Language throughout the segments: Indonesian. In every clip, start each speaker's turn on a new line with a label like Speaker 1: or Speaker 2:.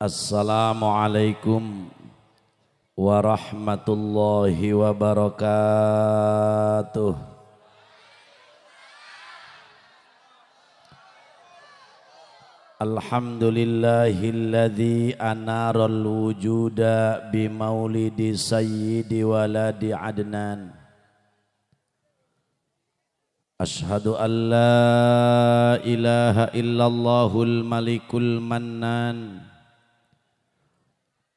Speaker 1: Assalamualaikum warahmatullahi wabarakatuh. Alhamdulillahilladzi anaral wujuda bimaulidi sayyidi waladi adnan. Ashhadu an la ilaha illallahul malikul mannan.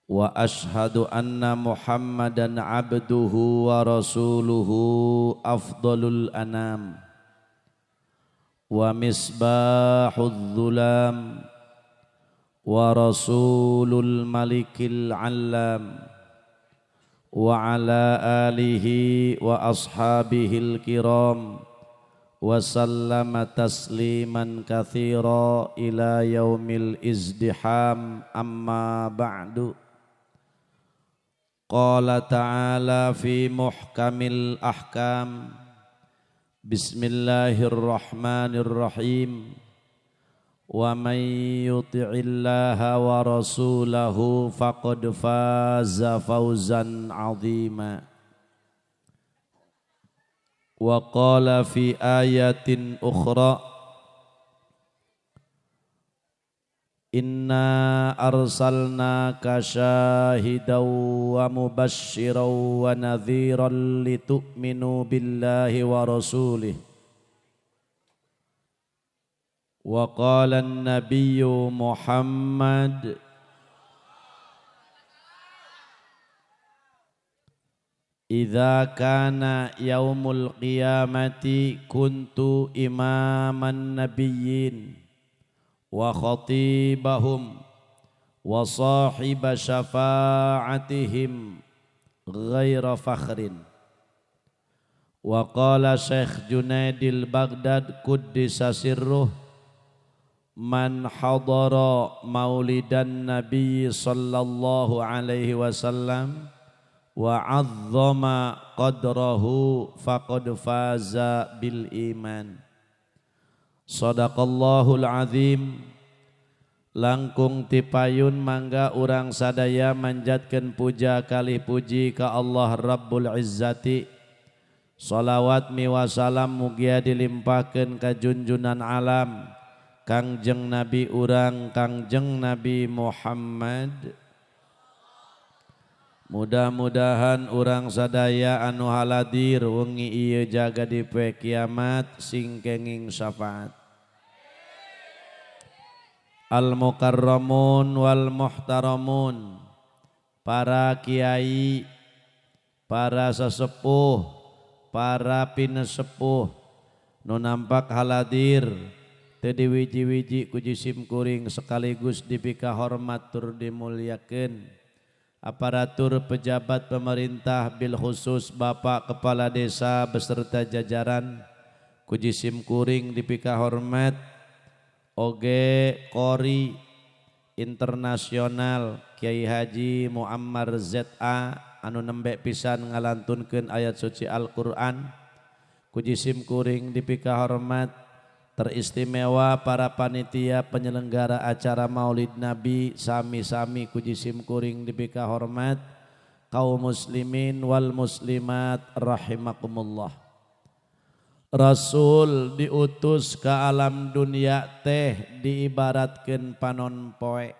Speaker 1: Wa ashhadu anna Muhammadan abduhu wa rasuluhu afdalul anam wa misbahul dhulam wa rasulul malikil allam wa ala alihi wa ashabihil kiram wa sallama tasliman katsira ila yaumil izdiham amma ba'du. Qala ta'ala fi muhkamil ahkam. Bismillahirrahmanirrahim. Wa man yuti'illaha wa rasulahu faqad faza fawzan 'azima. Wa qala fi ayatin ukhra Inna arsalnaka syahidan wa mubasysyiran wa nadhiran litu'minu billahi wa rasulih. Wa qala an-nabiyyu Muhammad idza kana yaumul qiyamati kuntu imaman nabiyyin wa khatibahum wa sahiba syafa'atihim ghaira fakhrin. Wa qala Syekh Junaidil Baghdad kuddisa sirruh man hadara maulidan nabiy sallallahu alaihi wasallam wa 'azzama qadrahu faqad faza bil iman. Sadaqallahul azim. Langkung tipayun mangga urang sadaya manjatkeun puja kalih puji ka Allah Rabbul Izzati. Salawat miwasalam mugia dilimpahkeun ka junjunan alam Kangjeng Nabi urang Kangjeng Nabi Muhammad. Mudah-mudahan urang sadaya anu haladir wengi ieu jaga di poe kiamat sing kenging syafaat. Al-mukarramun wal muhtaramun, para kiai, para sesepuh, para pinesepuh nu nampak haladir teu diwiji-wiji ku jisim kuring sekaligus dipika hormat tur dimulyakeun. Aparatur pejabat pemerintah bil khusus Bapak Kepala Desa beserta jajaran ku jisim kuring dipika hormat. Oge Kori Internasional Kiai Haji Muammar ZA anu nembe pisan ngalantunkeun ayat suci Al-Qur'an ku jisim kuring dipika hormat. Teristimewa para panitia penyelenggara acara Maulid Nabi sami-sami ku jisim kuring dipika hormat. Kaum muslimin wal muslimat rahimakumullah. Rasul diutus ke alam dunia teh diibaratkeun panon poe.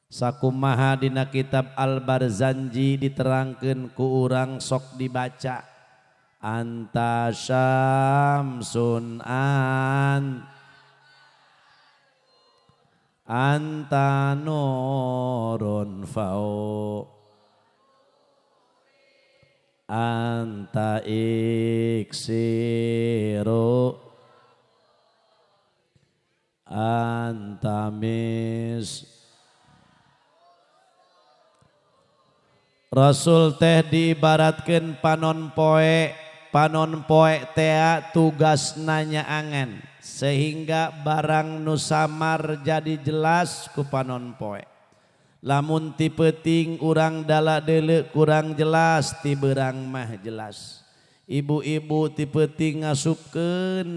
Speaker 1: Sakumaha dina kitab Al-Barzanji diterangkeun ku urang sok dibaca. Anta syamsun anta nurun fau anta iksiru anta mis. Rasul teh diibaratkeun panon poe. Panon poe tea tugas nanya angan sehingga barang nu samar jadi jelas ku panon poe. Lamun ti peuting urang dala deuleu kurang jelas ti beurang mah jelas. Ibu-ibu ti peuting ngasupkeun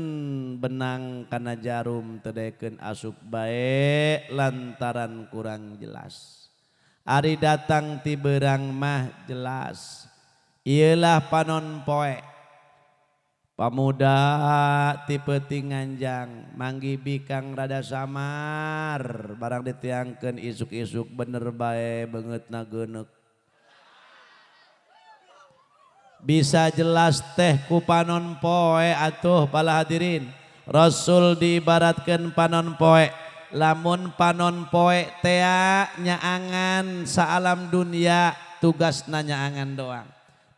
Speaker 1: benang kana jarum tedeken asup bae lantaran kurang jelas. Ari datang ti beurang mah jelas. Ieulah panon poe. Pamuda ti peuting nganjang manggi bikang rada samar barang ditiangkeun isuk-isuk bener bae beungeutna geuneuk. Bisa jelas teh ku panon poe atuh pala hadirin. Rasul diibaratkeun panon poe. Lamun panon poe tea nyaangan saalam dunia tugasna nyaangan doang.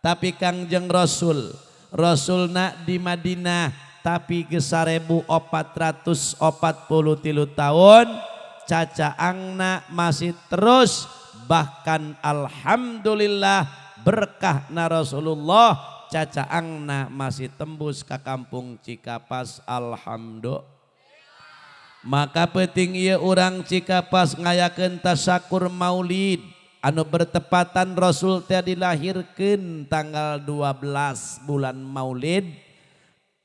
Speaker 1: Tapi Kangjeng Rasulna di Madinah tapi ge 1443 tahun cacaangna masih terus bahkan alhamdulillah berkahna Rasulullah cacaangna masih tembus ke kampung Cikapas alhamdulillah. Maka penting ieu urang Cikapas ngayakeun tasyakur maulid anu bertepatan Rasul teh dilahirkeun tanggal 12 bulan Maulid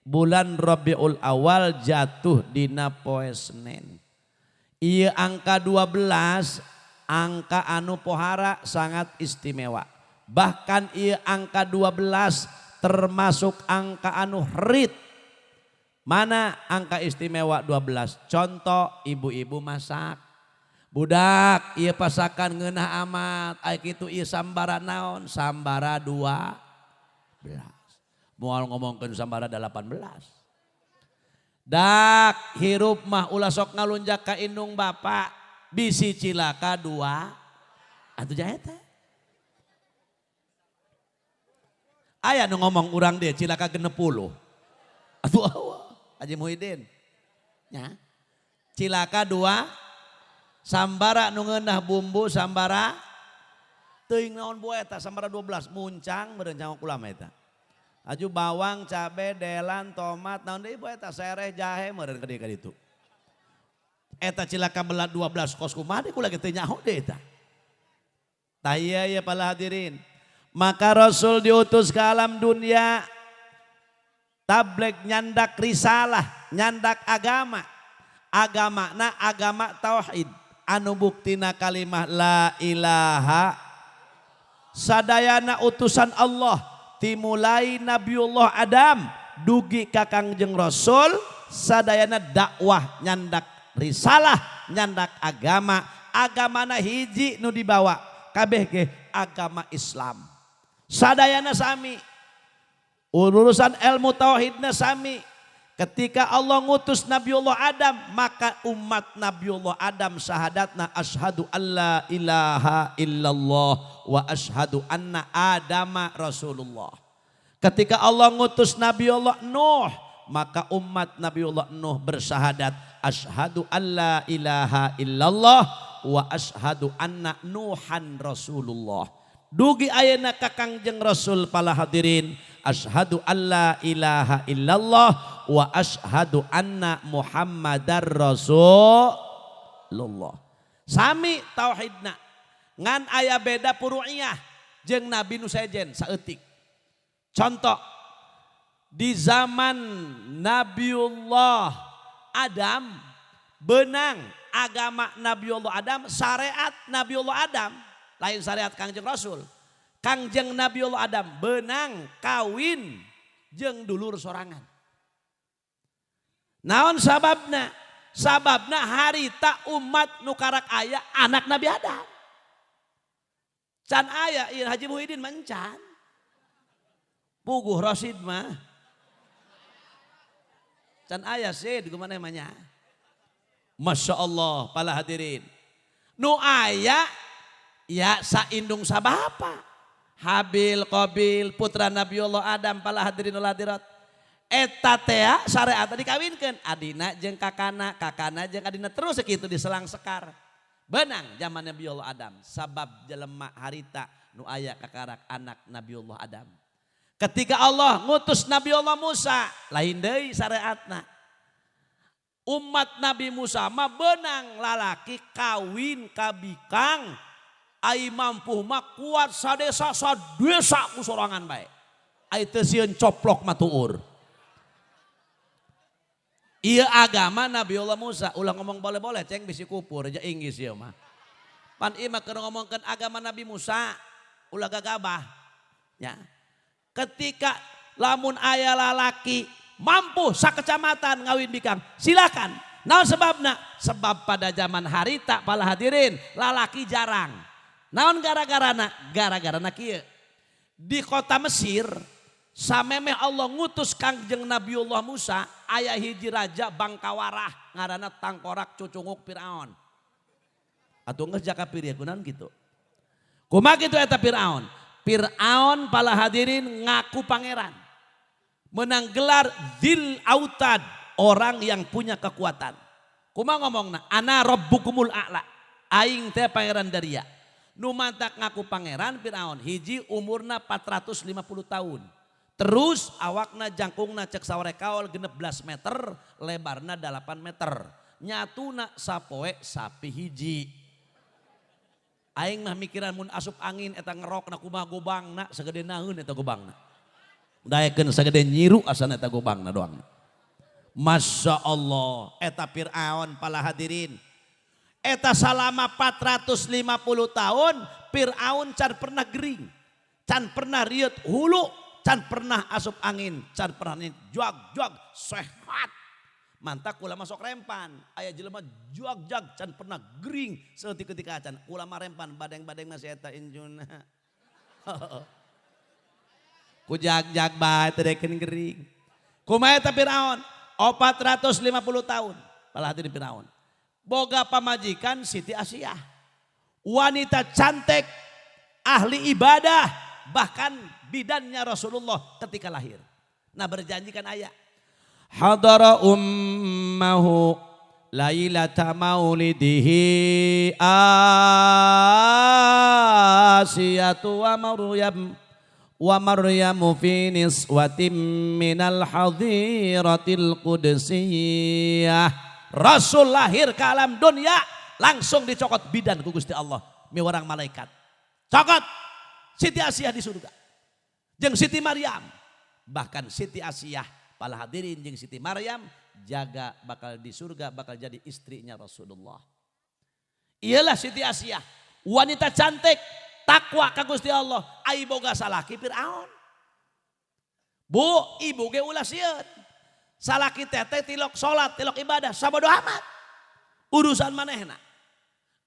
Speaker 1: bulan Rabiul Awal jatuh dina poe Senen. Ieu angka 12 angka anu pohara sangat istimewa. Bahkan ia angka 12 termasuk angka anu rit. Mana angka istimewa 12? Contoh ibu-ibu masak. Budak ia pasakan ngeunah amat. Ai kitu ieu sambara naon? Sambara 12. Moal ngomongkeun sambara 18. Dak hirup mah ulah sok ngalunjak ka indung bapak. Bisi cilaka 2. Atuh jae teh. Aya nu ngomong urang dia cilaka 60. Atuh Haji Muhyiddin. Ya. Cilaka 2 sambara nu ngeunah bumbu sambara teuing naon bu eta sambara 12 muncang meureun cangok ulama eta. Aju bawang, cabe, delan, tomat naon deui bu eta sereh, jahe meureun ka dieu ka ditu. Eta cilaka belat 12 kos kumaha deui kula ge teu nyaho deui eta. Tah ieu ya para hadirin. Maka Rasul diutus ke alam dunia tabligh nyandak risalah, nyandak agama. Agamana agama tauhid. Anu buktina kalimah la ilaha sadayana utusan Allah timulai Nabiullah Adam dugi ka Kangjeng Rasul sadayana dakwah nyandak risalah, nyandak agama. Agamana hiji nu dibawa kabeh ge agama Islam. Sadayana sami urusan ilmu tauhidna sami. Ketika Allah ngutus Nabiullah Adam maka umat Nabiullah Adam syahadatna asyhadu alla ilaha illallah wa asyhadu anna Adama Rasulullah. Ketika Allah ngutus Nabiullah Nuh maka umat Nabiullah Nuh bersyahadat asyhadu alla ilaha illallah wa asyhadu anna Nuhan Rasulullah. Dugi ayeuna ka Kangjeng Rasul pala hadirin asyhadu alla ilaha illallah wa asyhadu anna Muhammadar Rasulullah. Sami tauhidna ngan aya beda furu'iyah jeung nabi nu sejen saeutik. Contoh di zaman Nabiullah Adam benang agama Nabiullah Adam syariat Nabiullah Adam lain syariat Kangjeng Rasul. Kangjeng Nabiullah Adam benang kawin jeung dulur sorangan. Naon sababna? Sababna harita umat nu karak aya anak Nabi Adam. Can aya ieu Haji Muhyiddin mencan. Puguh Rasid mah. Can aya Sid gimana namanya? Masya Allah pala hadirin. Nu aya ya saindung sabapa. Habil Qabil putra Nabiullah Adam pala hadirin ul hadirat. Eta tea syariat dikawinkeun adina jeung kakana, kakana jeung adina terus sakitu diselang sekar. Benang zaman Nabiullah Adam sabab jelema harita nu aya kakarak anak Nabiullah Adam. Ketika Allah ngutus Nabiullah Musa lain deui syariatna. Umat Nabi Musa mah benang lalaki kawin kabikang ai mampu mah kuat sadesa sadesa ku sorangan bae. Ai teu sieun coplok matuur. Ieu agama Nabiullah Musa, ulah ngomong boleh-boleh ceng bisi kupur aja inggis ieu mah. Pan ieu mah keur ngomongkeun agama Nabi Musa, ulah gagabah. Ya. Ketika lamun aya lalaki mampu sakecamatan ngawin bikang, silakan. Naon sebabna? Sebab pada zaman harita pala hadirin lalaki jarang. Naon gara-garana? Gara-garana kieu. Di kota Mesir samemeh Allah ngutus Kangjeng Nabiullah Musa aya hiji raja bangkawarah ngaranna Tangkorak Cucunguk Firaun. Atuh geus jaka pirieun kunaon kitu. Kumaha kitu eta Firaun? Firaun pala hadirin ngaku pangeran. Menang gelar Dzil Autad, orang yang punya kekuatan. Kumaha ngomongna? Ana rabbukumul a'la. Aing teh pangeran daria. Nu mantak ngaku pangeran Firaun hiji umurna 450 tahun. Terus awakna jangkungna cek sawarekaol 16 meter, lebarna 8 meter. Nyatuna sapoe sapi hiji. Aing mah mikiran mun asup angin eta ngerokna kumaha gobangna sagede naeun eta gobangna. Daekeun sagede nyiru asana eta gobangna doang. Masya Allah eta Fir'aun pala hadirin. Eta salama 450 tahun Fir'aun can pernah gering, can pernah riut hulu, can pernah asup angin, can pernah juag-juag sehat. Mantak kula masuk rempan, aya jelema juag-juag can pernah gering seketika can ulama rempan badeng-badeng masih eta injuna. Ku jag-jag bae teu deukeun gering. Kumaha eta Firaun? 450 tahun pala hadirin Firaun. Boga pamajikan Siti Asiyah. Wanita cantik, ahli ibadah, bahkan bidannya Rasulullah ketika lahir. Nah berjanjikan ayah. Hadara ummahu lailata maulidihi Asiyatu wa Maryamu fi niswatin minal hadiratil qudsiyah. Rasul lahir ke alam dunia langsung dicokot bidan ku Gusti Allah miwarang malaikat. Cokot Siti Asiyah di surga. Jeung Siti Maryam. Bahkan Siti Asiyah pala hadirin jeung Siti Maryam jaga bakal di surga bakal jadi istrinya Rasulullah. Iyalah Siti Asiyah, wanita cantik, takwa ka Gusti Allah, ai boga salaki Firaun. Bu, ibu ge ulah sieun. Salaki tete tilok salat, tilok ibadah, sabodo amat. Urusan manehna.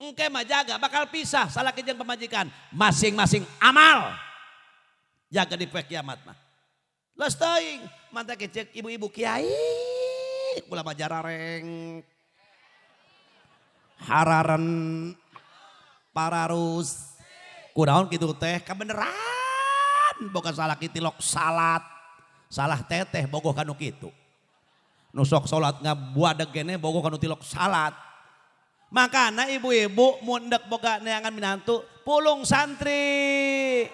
Speaker 1: Engke mah jaga bakal pisah salaki jeung pamajikan, masing-masing amal. Jaga di poe kiamat mah. Leus teuing, mantak cek ibu-ibu kiai, kula mah jarareng. Hararan pararus. Kunaon kitu teh kabeneran boga salaki tilok salat. Salah teteh bogoh kanu kitu. Nusok salat ngabuadeg kene bogoh kanu tilok salat. Makana ibu-ibu mun dek boga neangan minantu pulung santri.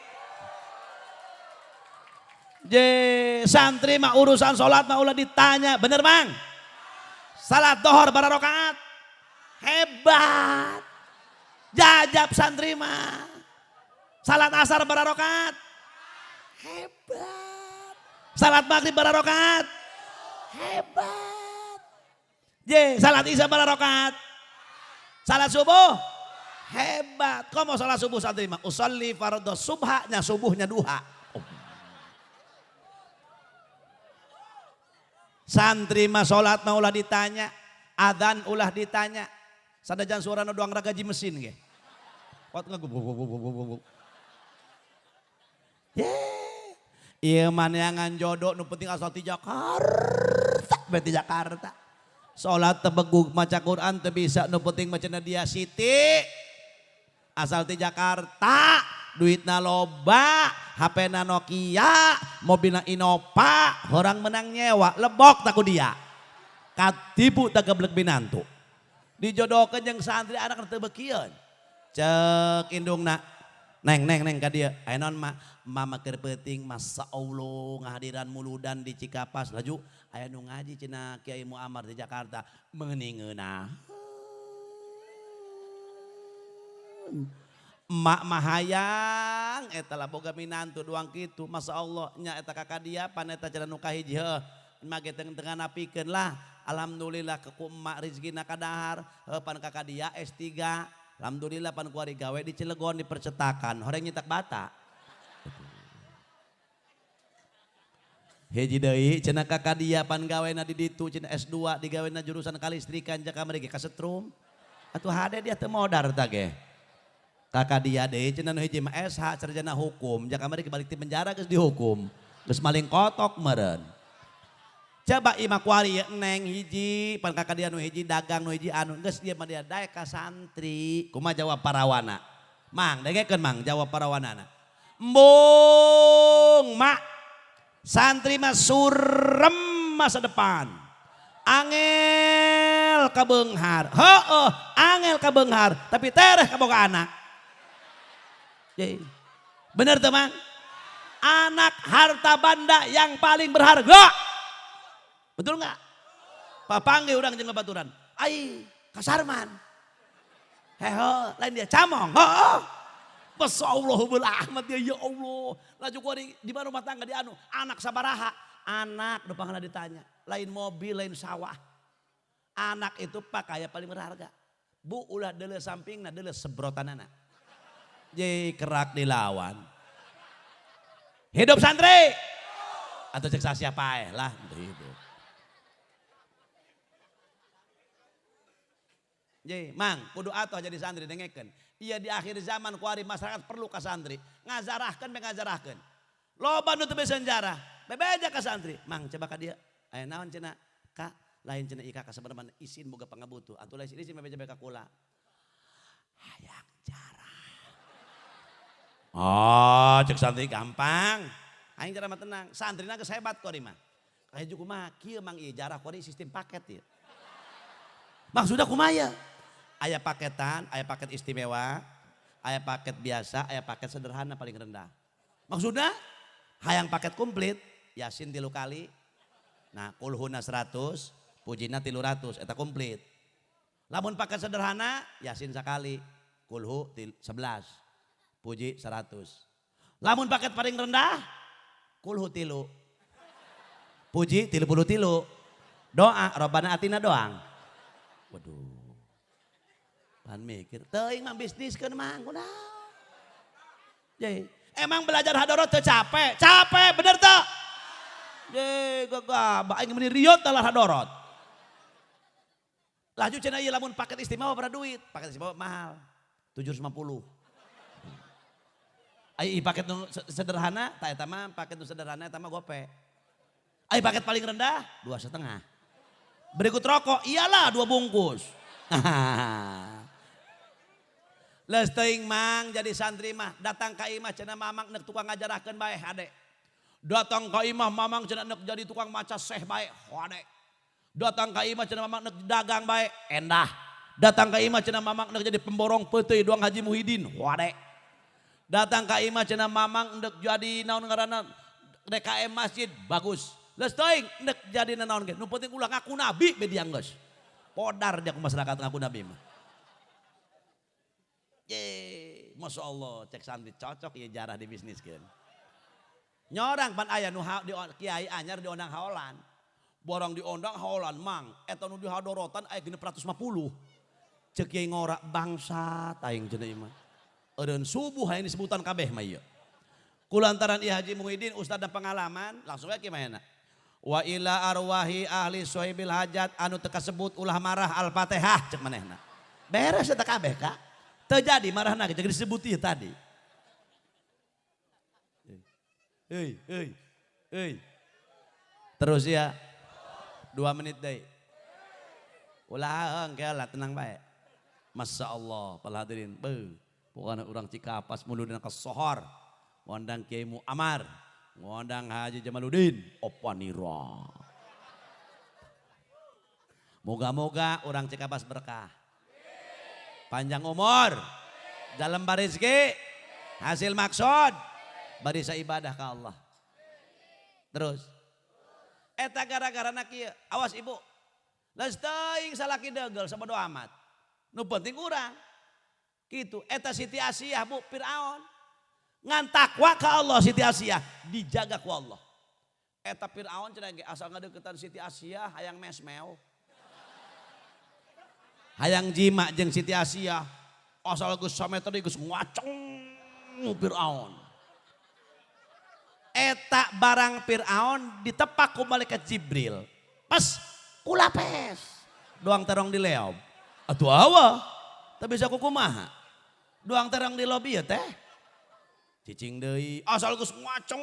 Speaker 1: Santri mah urusan salat mah ulah ditanya, bener Mang? Salat dohor bara rakaat. Hebat. Jajab santri mah. Salat asar bara rakaat. Hebat. Salat maghrib bara rakaat. Hebat. Salat isya bara rakaat. Salat subuh. Hebat. Komo salat subuh santri mah usolli fardhu subhanya subuhnya duha. Santri mah salat mah ulah ditanya, adzan ulah ditanya. Sadajan suarana doang ragaji mesin ge. Wat ngagubuk. Ieu maneangan jodoh nu penting asal ti Jakarta, berarti Jakarta. Salat teu begug maca Quran teu bisa nu penting macana dia Siti. Asal ti Jakarta, duitna loba, HP-na Nokia, mobilna Innova, orang menang nyewa, lebok taku dia. Katipu tak geblek binantu. Dijodohkeun jeung santri anak teu beukieun. Cek indungna. Neng ka dieu. Aya naon mama keur peuting masa Allah ngahadiran muludan di Cikapas. Laju aya nu ngaji cenah Kiai Muammar di Jakarta. Meuningeuna. Emak mah hayang Mang eta lah boga minantu doang kitu. Masya Allah nya eta kakak dia pan eta cenah nu kahiji heuh mage tengah napikeun lah. Alhamdulillah keku emak rezekina kadahar pan kakak dia S3. Alhamdulillah pan kuari gawe di Cilegon di percetakan horeng nyetak bata. Hiji deui cenah kakak dia pan gawena di ditu cenah S2 digawena jurusan kalistrikan jaka mriki kasetrum. Atuh hade dia teu modar tah ge. Kakak dia deh cenah nu hiji mah SH sarjana hukum jaka mriki balik ti penjara geus dihukum. Geus maling kotok meureun. Coba imah kuari neng hiji pan kakak dia nu hiji dagang nu hiji anu geus dia mah dia daek ka santri. Kumaha jawab parawana? Mang dengekeun Mang jawab parawanana. Embung mak santri mah surem masa depan. Angel ka beunghar. Heueuh, angel ka beunghar tapi tereh kaboga anak. Bener teman? Anak harta banda yang paling berharga. Betul nggak? Papangge urang jeung babaturan. Ai, kasarman. Hehe, lain dia camong. Heeh. Masya Allah Ahmad ya Allah. Laju gua di mana rumah tangga di anu. Anak sabaraha. Anak depan ditanya. Lain mobil, lain sawah. Anak itu pakaian paling berharga. Bu ulah deuleu sampingna deuleu sebrotanana. Jadi kerak dilawan. Hidup santri. Atau cek siapa lah. Hidup. Jadi Mang kudu atuh jadi santri dengekeun. Iya di akhir zaman kuari masyarakat perlu ka santri. Ngazarahkeun be ngazarahkeun. Loba nu teu bisa jarah. Bebeja ka santri. Mang coba ka dia. Aya naon cenah? Kak, lain cenah ika ka sabenerna isin boga pangabutuh. Atuh lain isin bebeja ka kula. Hayang jarah. Oh, cek santri gampang. Aing jarah mah tenang. Santrina geus hebat kuari mah. Kayak kumaha kieu Mang ieu jarah kuari sistem paket ieu. Maksudnya kumaha? Aya paketan, aya paket istimewa, aya paket biasa, aya paket sederhana paling rendah. Maksudnya hayang paket komplit, Yasin 3 kali. Nah, kulhuna 100, pujina 300, eta komplit. Lamun paket sederhana, Yasin sekali, kulhu 11, puji 100. Lamun paket paling rendah, kulhu 3, puji 33, doa, Robbana atina doang. Waduh. Pan mikir, teuing mah bisnis kan Mang kunaon. Jadi, emang belajar hadorot teu capek? Capek bener teu? Ye gagah, aing meni riot dalam hadorot. Laju cenah ieu lamun paket istimewa berapa duit? Paket istimewa mahal. 750. Ai paket nu sederhana, tah eta mah paket nu sederhana eta mah gope. Ai paket paling rendah 2,5. Berikut rokok, iyalah 2 bungkus. Leus teuing Mang jadi santri mah datang ka imah cenah mamang neuk tukang ngajarahkeun bae hade. Datang ka imah mamang cenah neuk jadi tukang maca seh bae hade. Datang ka imah cenah mamang neuk dagang bae endah. Datang ka imah cenah mamang neuk jadi pemborong peuteuy doang Haji Muhyiddin hade. Datang ka imah cenah mamang neuk jadi naon ngaranna DKM masjid bagus. Leus teuing neuk jadi naon ge nu penting ulah ngaku nabi be dia geus. Podar dia ke masyarakat ngaku nabi mah. Ye, Masya Allah cek santri cocok ya jarah di bisnis kan. Nyorang pan aya nu di kiai anyar diondang haolan. Borong diondang haolan Mang eta nu dihadorotan aya 650. Cek kiai ngora bangsa taing cenah ieu mah. Eureun subuh aya disebutan kabeh mah ieu. Kulantaran ieu Haji Muhyiddin ustad dan pengalaman langsung we kieu wa ila arwahi ahli sohibil hajat anu teu kasebut ulah marah al-fatihah cek manehna. Beres eta kabeh Kak. Teu jadi marahna ge disebut ieu tadi. Hei. Terus ya. 2 menit deui. Ulah heung lah tenang bae. Masya Allah para hadirin. Pokoknya orang Cikapas muludina ka sohor. Ngondang Kiai Mu'amar. Ngondang Haji Jamaluddin Opanira. Moga-moga orang Cikapas berkah. Panjang umur. Dalam barizki. Hasil maksud. Barisa ibadah ke Allah. Terus. Eta gara-gara nak ieu. Awas ibu. Leus teuing salaki deugel sabodo amat. Nu penting urang. Gitu. Eta Siti Asiyah Bu Fir'aun. ngan takwa ka Allah Siti Asiyah dijaga ku Allah. Eta Fir'aun cenah ge asal ngadeukeutan Siti Asiyah hayang mesmeo. Hayang jima jeung Siti Asiyah. Asal geus sameter geus ngaceng Fir'aun. Eta barang Fir'aun ditepak ku malaikat Jibril. Pas kulapes. Doang terong di leob. Atuh awa. Teu bisa kumaha. Doang terong di lobi ya teh. Cicing deui asal geus ngaceng.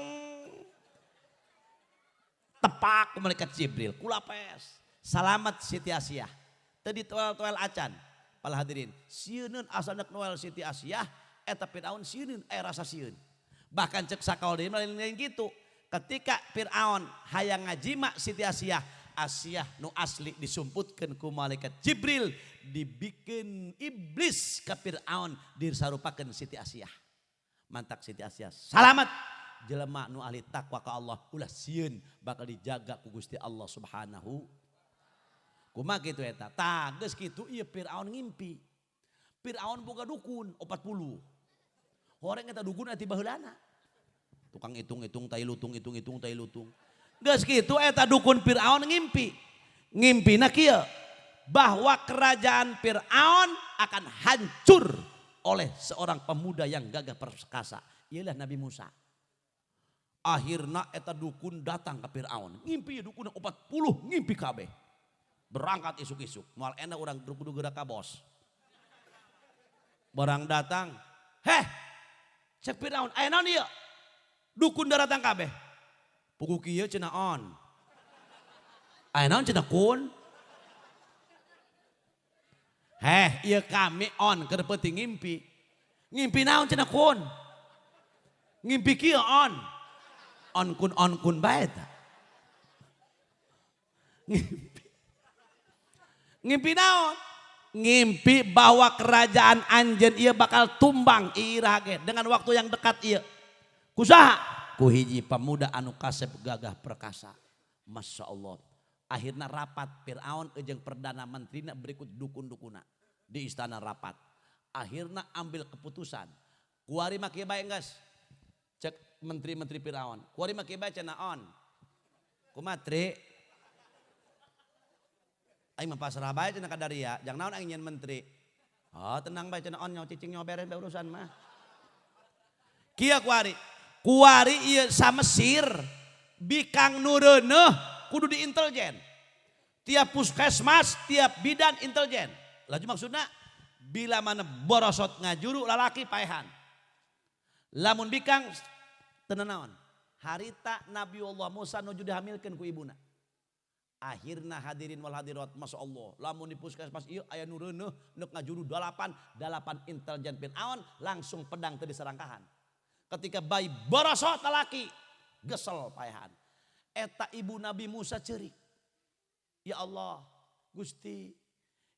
Speaker 1: Tepak ku malaikat Jibril, kulapes. Salamat Siti Asiyah. Tadi toel-toel acan. Para hadirin, sieun asalna noel Siti Asiyah eta Firaun sieun rasa sieun. Bahkan cek sakaul deui lain gitu. Ketika Firaun hayang ngajima Siti Asiyah, Asiyah nu asli disumputkeun ku malaikat Jibril, dibikin iblis ka Firaun disarupakeun Siti Asiyah. Mantak Siti Asiyah salamat. Jelema nu ahli takwa ka Allah ulah sieun bakal dijaga ku Gusti Allah Subhanahu. Kumaha kitu eta? Tah geus kitu ieu Firaun ngimpi. Firaun boga dukun 40. Horeng eta dukun ati baheulana. Tukang hitung-hitung tai lutung hitung-hitung tai lutung. Geus kitu eta dukun Firaun ngimpi. Ngimpina kieu bahwa kerajaan Firaun akan hancur oleh seorang pemuda yang gagah perkasa. Ialah Nabi Musa. Akhirna eta dukun datang ke Firaun. Ngimpi dukun 40 ngimpi kabeh. Berangkat isuk-isuk. Moal enak orang kudu gerak ka bos. Barang datang. Heh. Cek Firaun, aya naon ieu? Dukun datang kabeh. Pugu kieu cenah on. Aya naon cenah kun? Heh, ieu kami on keur peuting ngimpi. Ngimpi naon cenah kun? Ngimpi kieu on. On kun bae ta. Ngimpi naon? Ngimpi bahwa kerajaan anjeun ieu bakal tumbang irah ge dengan waktu yang dekat ieu. Kusaha? Ku hiji pemuda anu kasep gagah perkasa. Masya Allah. Akhirnya rapat Firaun jeung perdana menterina berikut dukun-dukuna di istana rapat. Akhirnya ambil keputusan. Kuari make bae geus. Cek menteri-menteri Firaun. Kuari make bae cenah on. Kumaha tri? Aing mah pasrah bae cenah ka Daria, jang naon aing nyen menteri. Oh, tenang bae cenah on nyaho cicing nyaho beres bae urusan mah. Kieu kuari. Kuari ieu sa Mesir bikang nu reuneuh kudu di intelijen. Tiap puskesmas, tiap bidan intelijen. Laju maksudna bila mana borosot ngajuru lalaki paehan. Lamun bikang teu naon. Harita Nabiullah Musa nuju dihamilkeun ku ibuna. Akhirna hadirin wal hadirat masya Allah. Lamun di puskesmas ieu aya nu reuneuh neuk ngajuru 8 intelijen Firaun langsung pedang teu diserangkahan. Ketika bayi borosot lalaki gesel paehan. Eta ibu Nabi Musa ceurik. Ya Allah, Gusti,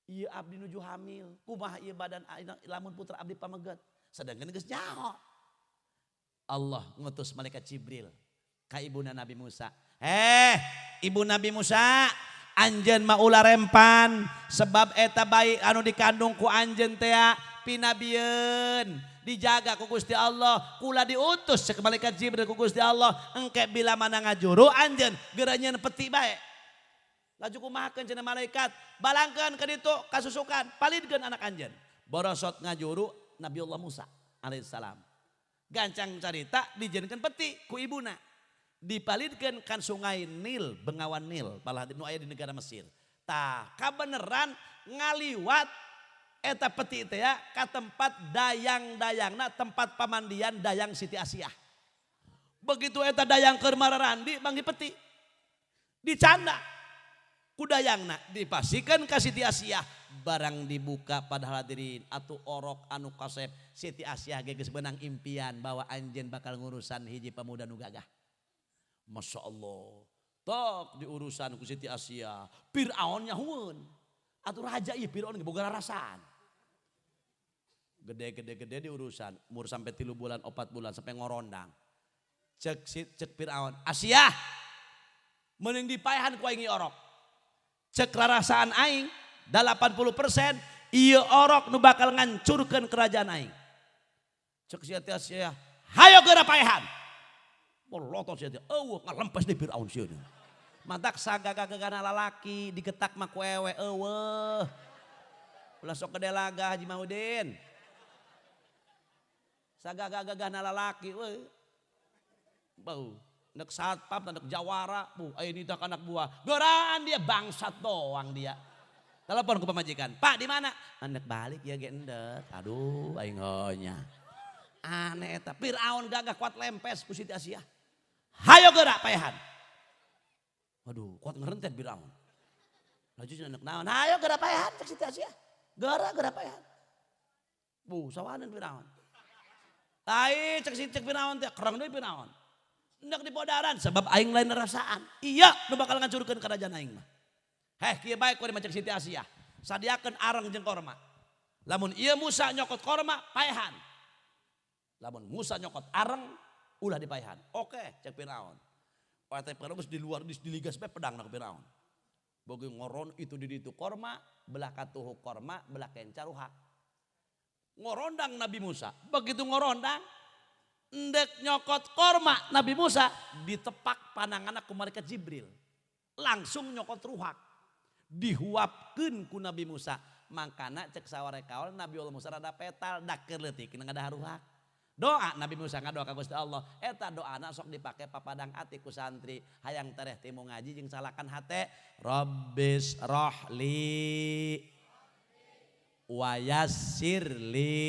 Speaker 1: ieu abdi nuju hamil. Kumaha ieu badan lamun putra abdi pameget. Sedengkeun geus nyaho. Allah ngutus malaikat Jibril ka ibuna Nabi Musa. Ibu Nabi Musa, anjeun mah ulah rempan sebab eta bayi anu dikandung ku anjeun teh pinabieun dijaga ku Gusti Allah. Kula diutus cek malaikat Jibril ku Gusti Allah engke bila mana ngajuru anjeun geranyeun peti bae. Laju kumahakeun cenah malaikat, balangkeun ka ditu kasusukan, palidkeun anak anjeun. Borosot ngajuru Nabiullah Musa alaihissalam. Gancang carita dijieunkeun peti ku ibuna. Dipalidkeun kan sungai Nil, Bengawan Nil, palah nu aya di negara Mesir. Tah, kabeneran ngaliwat eta peti teh ya ka tempat dayang-dayangna, tempat pamandian dayang Siti Asiyah. Begitu eta dayang keur mararandi banggi peti. Dicanda ku dayangna, dipasikeun ka Siti Asiyah, barang dibuka padahal hadirin atuh orok anu kasep Siti Asiyah ge geus beunang impian bahwa anjeun bakal ngurusan hiji pemuda nu gagah. Masya Allah. Tok diurusan ku Siti Asiyah. Firaun nyahueun. Atuh raja ieu Firaun ge boga rarasaan. Gede-gede diurusan. Umur sampai 3 bulan 4 bulan sampai ngorondang. Cek Firaun. Asiyah. Mending dipaehan ku aing orok. Cek rarasaan aing 80% ieu orok nu bakal ngancurkeun kerajaan aing. Cek Siti Asiyah hayo geura paehan. Molotot sia teh ngalempes di Firaun sia. Mantak sagagagana lalaki digetak mah ku ewe eueuh. Ulah sok gede laga Haji Mahudin. Sagagagana lalaki euy. Bau nek satpam nek jawara bu ini tak anak buah. Geuraan dia bangsat doang dia. Telepon ke pemajikan. Pak di mana? Anak balik ya ge endek. Aduh aing heunya. Aneh eta Firaun gagah kuat lempes ku Siti Asiyah. Hayo geura paehan. Waduh, kuat ngerentet Firaun. Laju anak naon, hayo geura paehan cek Siti Asiyah. Geura paehan. Bu, sawaneun Firaun. Ai cek Firaun teh kereng deui Firaun. Hendak dipodaran sebab aing lain rasaan. Iya, nu bakal ngancurkeun kerajaan aing mah. Heh, kieu bae ku cek Siti Asiyah. Sadiakeun areng jeung korma. Lamun ieu Musa nyokot korma, paehan. Lamun Musa nyokot areng, ulah dipaehan. Oke, cek Firaun. Partai Firaun geus di luar di ligas bae pedang na Firaun. Boge ngoron itu di ditu korma, belah katuhu korma, belah kenca ruha. Ngorondang Nabi Musa. Begitu ngorondang, endek nyokot korma Nabi Musa ditepak pananganna ku malaikat Jibril. Langsung nyokot ruhak. Dihuapkeun ku Nabi Musa. Mangkana cek sawarekaol Nabi Allah Musa rada petal dak keur leutik ngadaha ruhak. Doa Nabi Musa ngadoa ka Gusti Allah. Eta doana sok dipake papadang ati ku santri hayang tereh timu ngaji jeung salakan hate. Rabbis rohli wa yassirli.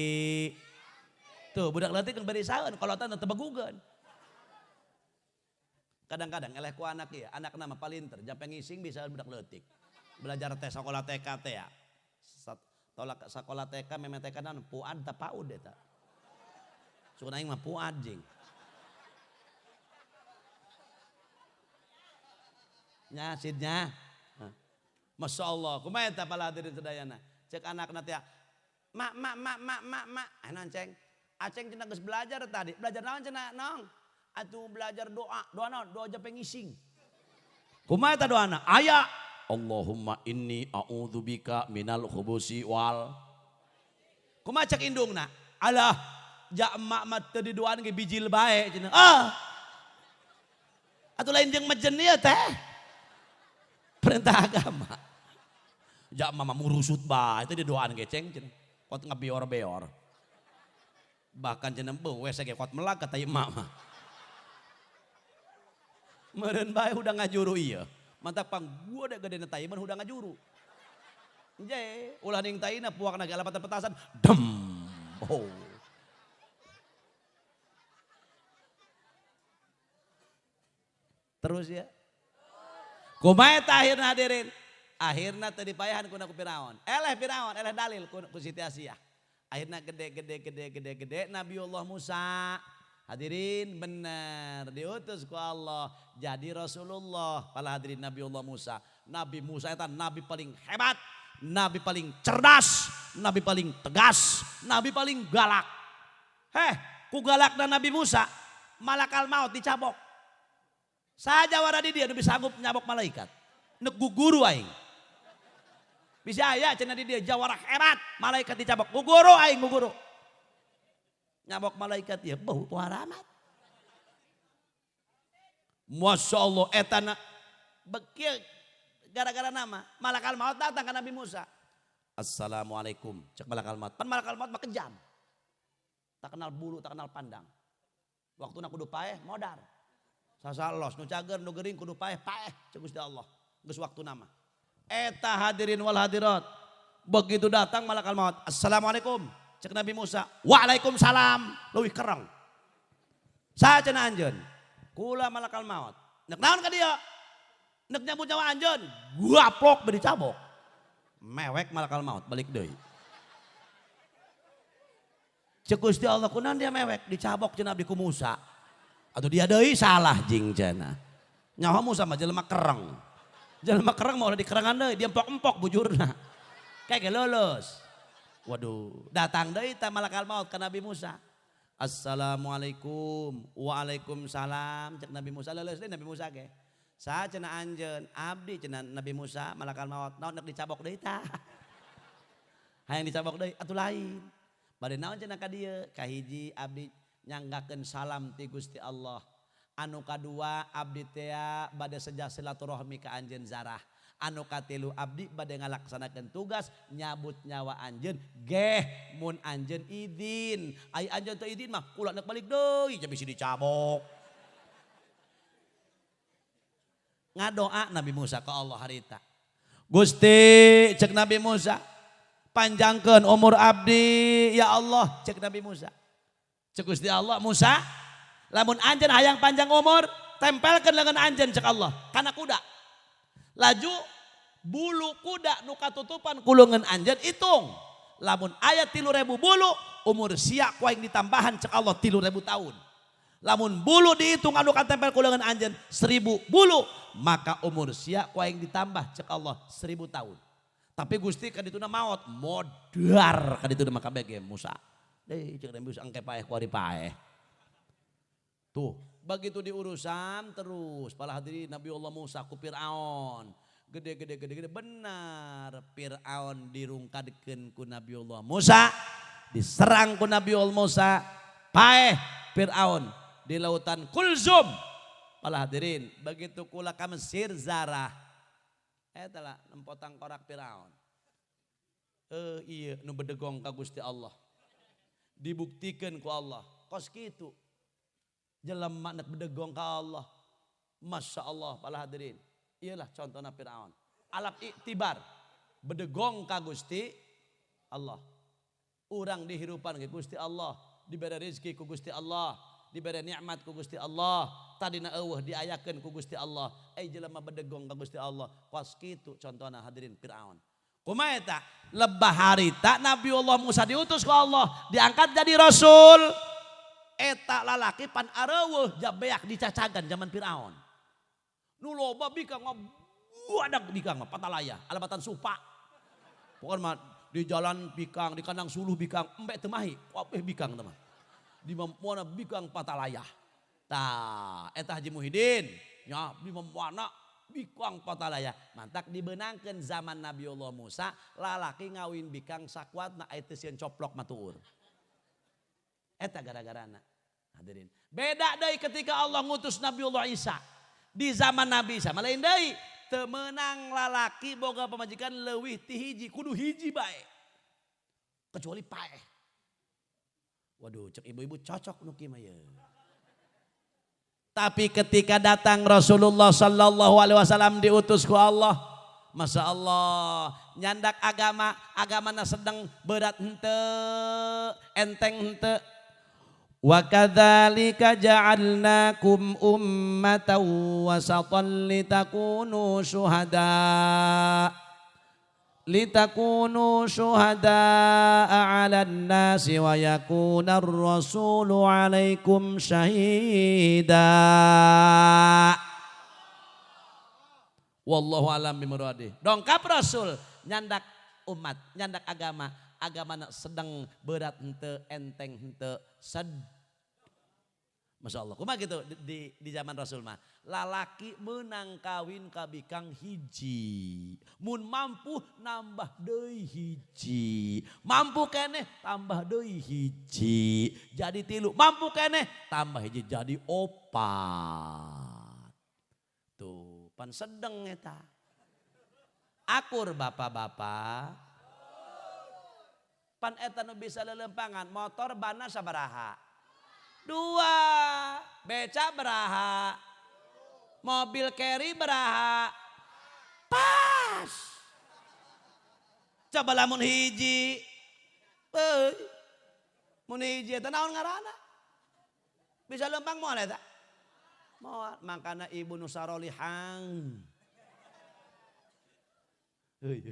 Speaker 1: Tuh budak leutik keur bari saeun kolotana teu begugeun. Kadang-kadang eleh ku anak ieu, anak nama palinter jampe ngising bisa budak leutik. Belajar teh sakola TK teh ya. Tolak sakola TK meme TK naon puad teh paud eta. Suka aing mah puad jing. Nya sidnya. Masya Allah, kumaha eta pala hadirin sedayana. Cek anak teh mak. Anon ceng. Aceng cenah geus belajar tadi. Belajar naon cenah nong? Atuh belajar doa. Doa naon? Doa jampe ngising. Kumaha eta doana? Aya Allahumma inni a'udzubika minal khubusi wal. Kumaha cek indungna? Alah, jak emak mah teu didoan ge bijil bae cenah. Atuh lain jeung mejen ieu teh. Perintah agama. Jak emak mah murusut bae teh didoan ge ceng cenah. Kot ngabeor-beor. Bahkan cenah beuh we ge kot melag kata emak mah. Meureun bae udah ngajuru ieu. Mantap pang gua ada gede tai man udah ngajuru. Jee, ulah ning taina puakna ge alapatan petasan. Dem. Oh. Terus ya. Kumaha eta akhirna hadirin? Akhirna teu dipayahan ku Firaun. Firaun, eleh dalil ku Siti Asiyah. Akhirna gede Nabiullah Musa. Hadirin benar diutus ku Allah jadi Rasulullah. Pala hadirin Nabiullah Musa. Nabi Musa eta nabi paling hebat, nabi paling cerdas, nabi paling tegas, nabi paling galak. Ku galakna Nabi Musa malakal maut dicabok. Saja wara di dia nu bisa sanggup nyabok malaikat. Nek guguru aing. Bisa aya cenah di dia jawara hebat, malaikat dicabok. Guguru aing guguru. Nyabok malaikat ya bau tuara amat. Masya Allah etana bekieu gara-gara nama malakal maut datang ke Nabi Musa. Assalamualaikum cek malakal maut. Pan malakal maut mah kejam. Tak kenal bulu, tak kenal pandang. Waktuna kudu paeh modar. Sasalos nu cager nu geuring kudu paeh cek Gusti Allah. Geus waktu nama. Eta hadirin wal hadirat. Begitu datang malakal maut. Assalamualaikum. Cek Nabi Musa, waalaikumsalam, leuwih kereng. Saha cenah anjeun? Kula malakal maut. Nek naon ka dieu? Nek nyambut nyawa anjeun, gaplok beri cabok. Mewek malakal maut balik deui. Cek Gusti Allah kunaon dia mewek dicabok cenah abdi ku Musa. Atuh dia deui salah jing cenah. Nyawa Musa mah jelema kereng. Jelema kereng mau dikerengan deui, dia empok-empok bujurna. Kayak lulus. Waduh, datang deui ta malakal maut ka Nabi Musa. Assalamualaikum. Waalaikumsalam. Cek Nabi Musa leuleus deui Nabi Musa ge. Saha cenah anjeun? Abdi cenah Nabi Musa malakal maut. Naon nek dicabok deui tah? Hayang dicabok deui atuh lain. Bade naon cenah ka dieu? Kahiji abdi nyanggakeun salam ti Gusti Allah. Anu kadua abdi teh bade sejak silaturahmi ka anjeun Zarah. Anu katilu abdi bade ngalaksanakeun tugas nyabut nyawa anjeun geh mun anjeun izin. Ai anjeun teu izin mah kula neuk balik deui jadi bisi dicabok. Ngadoa Nabi Musa ke Allah harita. Gusti cek Nabi Musa panjangkeun umur abdi ya Allah cek Nabi Musa. Cek Gusti Allah Musa lamun anjeun hayang panjang umur tempelkeun leungeun anjeun cek Allah kana kuda. Laju bulu kuda nu katutupan ku leungeun anjeun hitung. Lamun aya 3.000 bulu umur sia ku aing ditambahan cek Allah 3.000 tahun. Lamun bulu dihitung anu katempel ku leungeun anjeun 1.000 bulu maka umur sia ku aing ditambah cek Allah 1.000 tahun. Tapi Gusti kadituna maot modar kadituna maka bege Musa. Deh cek Nabi Musa engke paeh ku ari paeh. Tuh begitu diurusan terus pala hadirin Nabi Allah Musa ku Fir'aun. Gede benar Fir'aun dirungkadkeun ku Nabi Allah Musa. Diserang ku Nabi Allah Musa. Paeh Fir'aun di lautan Kulzum. Pala hadirin begitu kula ka Mesir Zarah. Eta lah nempotang korak Firaun. Iya nu bedegong ka Gusti Allah. Dibuktikan ku Allah. Kos kitu. Jelema nek bedegong ka Allah. Masya Allah pala hadirin. Iyalah contohna Firaun. Alap iktibar. Bedegong ka Gusti Allah. Urang dihirupan ke Gusti Allah. Diberi rezeki ku Gusti Allah. Diberi nikmat ku Gusti Allah. Tadina eueuh diayakeun ku Gusti Allah. Jelema bedegong ka Gusti Allah. Kos kitu contohna hadirin Firaun. Kumaha eta? Lebah harita Nabi Allah Musa diutus ku Allah, diangkat jadi rasul. Eta lalaki pan areueuh jabeak dicacagan zaman Firaun. Nu loba bikang buadag bikang patalaya, alabatan supa. Pokoknya di jalan bikang, di kandang suluh bikang, embek teu mahi, kabeh bikang teman. Di mampuana bikang patalaya. Tah, eta Haji Muhyiddin, nya di mampuana bikang patalaya. Mantak dibeunangkeun zaman Nabi Allah Musa, lalaki ngawin bikang sakuatna aya teu sieun coplok matuur. Eta gara-garana. Hadirin. Beda deui ketika Allah ngutus Nabi Allah Isa. Di zaman Nabi Isa, malain deui teu meunang lalaki boga pamajikan leuwih ti hiji, kudu hiji bae. Kecuali paeh. Waduh, cek ibu-ibu cocok nu kieu mah ye. Tapi ketika datang Rasulullah sallallahu alaihi wasallam diutus ku Allah, Masya Allah, nyandak agamana sedang berat henteu, enteng henteu. Wa kadzalika ja'alnakum ummatan wasatan litakunu syuhada'a 'alan nasi wa yakunar rasulu 'alaikum syahida. Wallahu alam bimuradi. Dongkap Rasul nyandak umat, nyandak agama sedang berat henteu, enteng henteu, Masya Allah. Kumaha gitu di zaman Rasul mah. Lalaki menang kawin kabikang hiji. Mun mampu nambah deui hiji. Mampu keneh tambah deui hiji. Jadi 3. Mampu keneh tambah hiji jadi 4. Tuh, pan sedeng eta. Akur bapak-bapak. Pan eta nu bisa lelempangan motor bana sabaraha? 2. Beca beraha? Mobil carry beraha? Pas. Coba lamun hiji. Mun hiji eta naon ngaranna? Bisa lempang moal eta? Moal. Makana ibu nu sarolihang. Hei.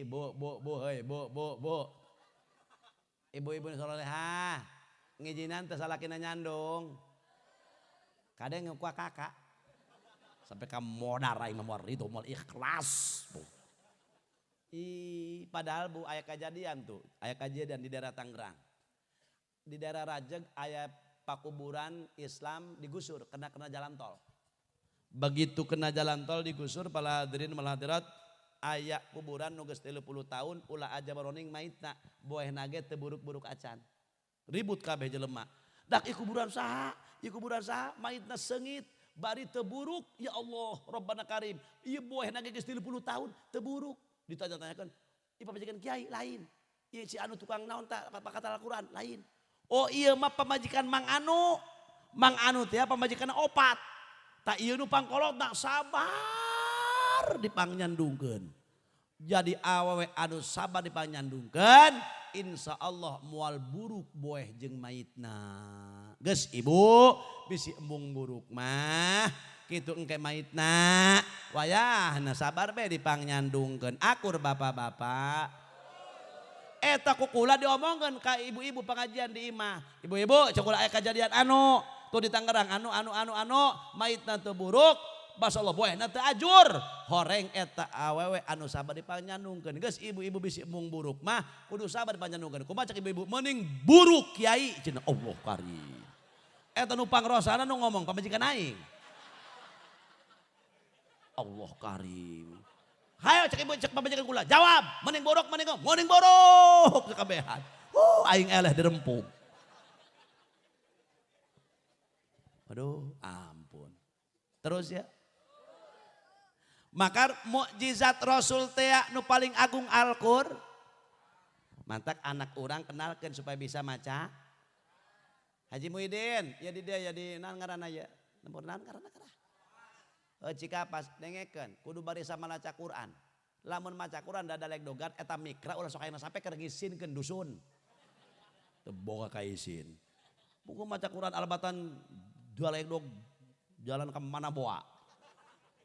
Speaker 1: Bu. Ibu-ibu solehah ngijinan teh salakina nyandung. Kadang ngeukuah kakak. Sampai ka modar aing nomor itu moal ikhlas. Padahal Bu aya kejadian tuh, aya kejadian di daerah Tangerang. Di daerah Rajeg aya pakuburan Islam digusur kena jalan tol. Begitu kena jalan tol digusur pala hadirin mal hadirat aya kuburan nu geus 30 tahun ulah aja baroning maitna boeh nage teu buruk-buruk acan. Ribut kabeh jelema. Dak ieu kuburan saha? Ieu kuburan saha? Maitna seungit, bari teu buruk. Ya Allah, Rabbana Karim. Ieu boeh nage geus 30 tahun teu buruk. Ditanya-tanyakeun, ieu pamajikan kiai lain. Ieu si anu tukang naon tah kata Al-Qur'an lain. Oh ieu mah pamajikan Mang Anu. Mang Anu teh pamajikanna opat. Tak ieu nu pangkolotna sabar dipangnyandungkeun. Jadi awewe anu sabar dipangnyandungkeun, insya Allah moal buruk boeh jeung maitna. Geus ibu bisi embung buruk mah kitu engke maitna wayahna sabar be dipangnyandungkeun. Akur bapak-bapak. Eta kukula diomongkeun ka ibu-ibu pengajian di imah. Ibu-ibu cek ulah aya kejadian anu tuh di Tangerang anu maitna teu buruk basa Allah boehna teu ajur horeng eta awewe anu sabar dipanyandungkeun. Geus ibu-ibu bisi embung buruk mah kudu sabar dipanyandungkeun. Kumaha cek ibu-ibu mending buruk kiai cenah Allah karim. Eta nu pangrosana nu ngomong pamajikan aing. Allah karim. Hayo cek ibu cek pamajikan kula jawab mending borok mending borok sakabehan. Aing eleh dirempung. Aduh ampun. Terus ya. Maka mukjizat Rasul teh nu paling agung Al-Qur. Mantak anak orang kenalkan supaya bisa maca. Haji Muhyiddin, ya di dia ya di naon ngaranna ya. Nomor naon ngaranna kana? Cika pas dengekeun kudu bari sama maca Quran. Lamun maca Quran da daleg dogat eta mikra ulah sok ayeuna sampe keur ngisinkeun dusun. Teu boga kaisin. Buku maca Quran albatan daleg dog jalan ke mana boa.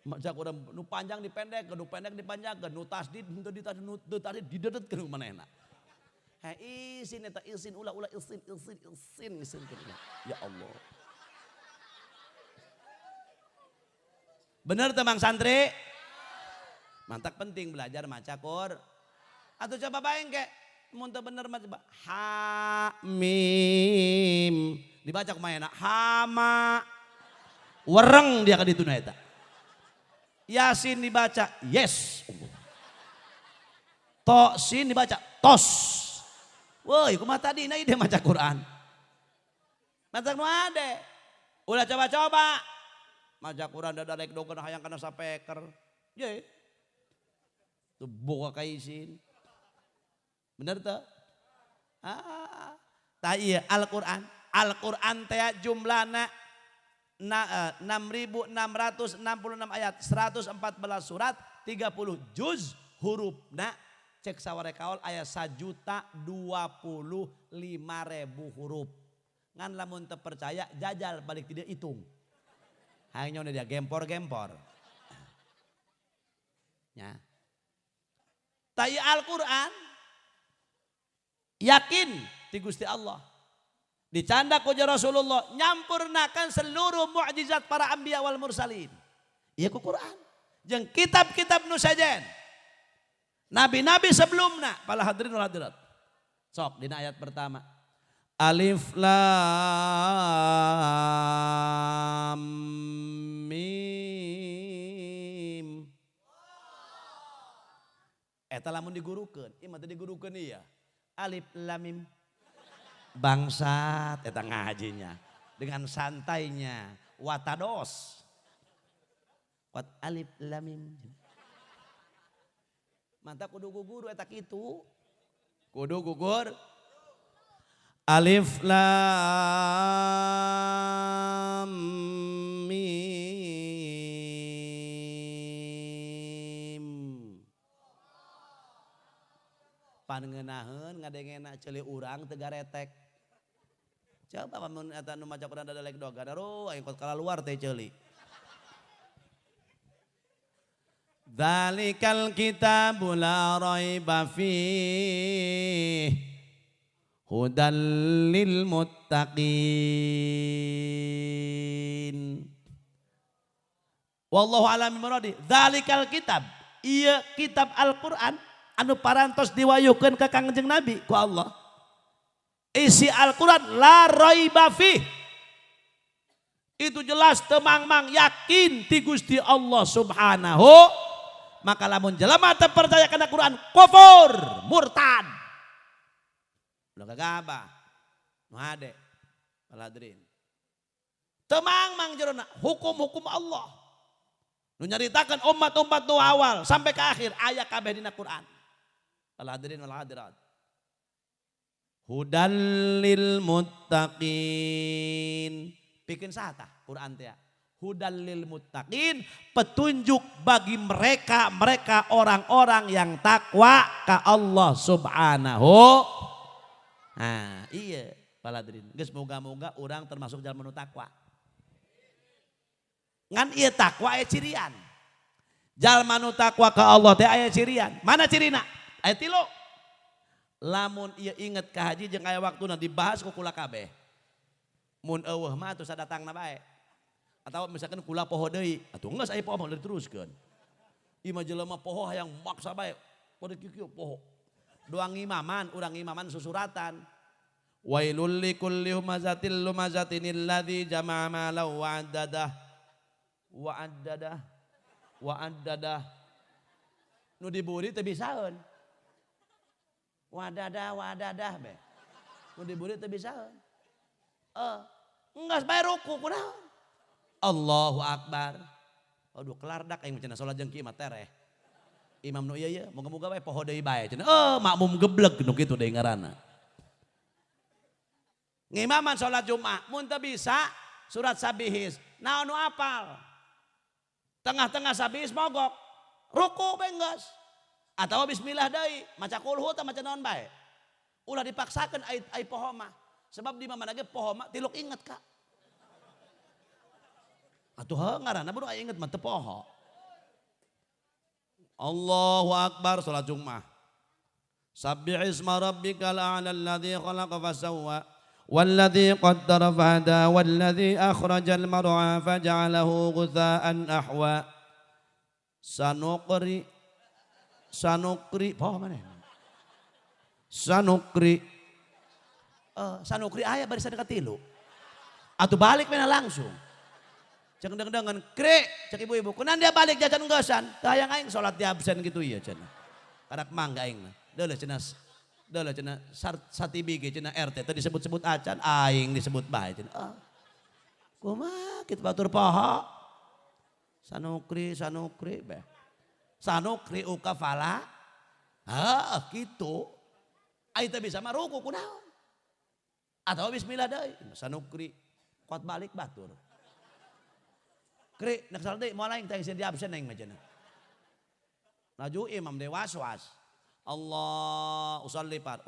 Speaker 1: Maca Quran nu panjang dipendek, nu pendek dipanjangkeun, nu tasdid henteu ditasdid didedetkeun manehna. Isin eta isin ulah isin. Ya Allah. Bener teh Mang Santri? Mantak penting belajar maca Qur'an. Atuh coba baeng ke mun teu bener mah coba ha mim. Dibaca kumaha hama. Wereng dia ka ditu na eta. Yasin dibaca yes. Tosin dibaca tos. Woi kumaha tadi na ide maca Quran. Matak nu ade. Ulah coba-coba. Maca Quran dadalek dogeun hayang kana sapeker. Ye. Teu boga kaisin. Bener teu? Tah ieu Al-Qur'an. Al-Qur'an teh jumlahna 6.666 ayat, 114 surat, 30 juz, hurufna cek sawarekaol aya 1.025.000 huruf. Ngan lamun teu percaya jajal balik tidak hitung. Hanya dia gempor. Ya. Tayi Al-Qur'an yakin ti Gusti Allah. Dicanda ku Rasulullah nyampurnakan seluruh mukjizat para anbiya wal mursalin. Ieu ku Quran. Jeung kitab-kitab nu sajen. Nabi-nabi sebelumna para hadirin wal hadirat. Sok dina ayat pertama. Alif lam mim. Eta lamun digurukeun, ieu mah teh digurukeun ieu. Alif lam mim. Bangsat eta ngajinya dengan santainya watados. Wat alif lam mim. Mantap kudu guguru eta kitu. Kudu gugur. Alif lam mim. Pangeunahkeun ngadengena ceuli urang teu garetek. Coba mun eta nu maca Quran dadalek doga daru aing kot kalaluar teh ceuli. Dzalikal kitabu la raiba fihi hudal lil muttaqin. Wallahu a'lam bimuradi. Dzalikal kitab, ieu kitab Al-Qur'an anu parantos diwayukeun ka Kangjeng Nabi ku Allah. Isi Al-Quran la raiba fih. Itu jelas temang-mang yakin ti Gusti Allah subhanahu maka lamun jelema teu percaya kana Quran kufur, murtad. Ulah gagabah. Nu hade paladrin. Teu mang jerona hukum-hukum Allah. Nu nyaritakeun umat-umat nu awal sampai ke akhir aya kabeh dina Quran. Paladrin wal hadirat. Hudal lil muttaqin. Pikeun saha tah Quran teh? Hudal lil muttaqin, petunjuk bagi mereka orang-orang yang takwa ka Allah Subhanahu. Nah, iya paladrin. Geus moga-moga urang termasuk jalma nu takwa. Ngan ieu takwa aya cirian. Jalma nu takwa ka Allah teh aya cirian. Mana cirina? Aya 3. Lamun ieu inget ka haji jeung aya waktuna dibahas ku kula kabeh. Mun eueuh mah atuh sadatangna bae. Atawa misalkan kula poho deui, atuh geus aya poho mah diteruskeun. Ieu mah jelema poho hayang maksa bae. Pada kieu poho. Doang imaman, urang imaman susuratan. Wailul likulli humazatil lumazatin alladzi jama'a malan wa addadah. Nu diburi teu bisaeun. Wadadah be. Nu diburi teu bisaeun. Enggas bae ruku kunaon? Allahu Akbar. Aduh kelar dak aing cenah salat jeung kieu mah tereh. Imam nu ieu moga-moga bae poho deui bae cenah. Makmum gebleg nu kitu deui ngaranna. Ngimaman salat Jumat mun teu bisa surat Sabihis. Naon nu apal? Tengah-tengah Sabihis mogok. Ruku bae geus. Atawa bismillah deui, maca kulhu teh maca naon bae. Ulah dipaksakeun ai poho mah. Sebab di mana ge poho mah tiluk inget Kak. Atuh ngaranna baru aya inget mah teu poho. Allahu Akbar salat Jumat. Sabbihisma rabbikal a'la alladzi khalaqa fasawwa walladzi qaddara fahada walladzi akhrajal mar'a faj'alahu ghutsaan ahwa. Sanukri poho maneh. Sanukri aya barisan ka 3. Atuh balik mena langsung. Ceng dengan kre, cek ibu-ibu. Kunan dia balik jajan enggesan. Tayang aing sholat di absen gitu ya cenah. Karak mangga aing. Deuleuh cenah satibi ge cenah RT teh disebut-sebut acan, aing disebut bae cenah. Kumaha kitu batur poho. Sanukri be. Sanukri ukafala. Gitu. Aing teh bisa mah ruku kunaon? Atau bismillah deui. Sanukri kuat balik batur. Kri nak salat deui moal aing teh di absen aing mah cenah. Laju imam deui was-was. Allah usolli par.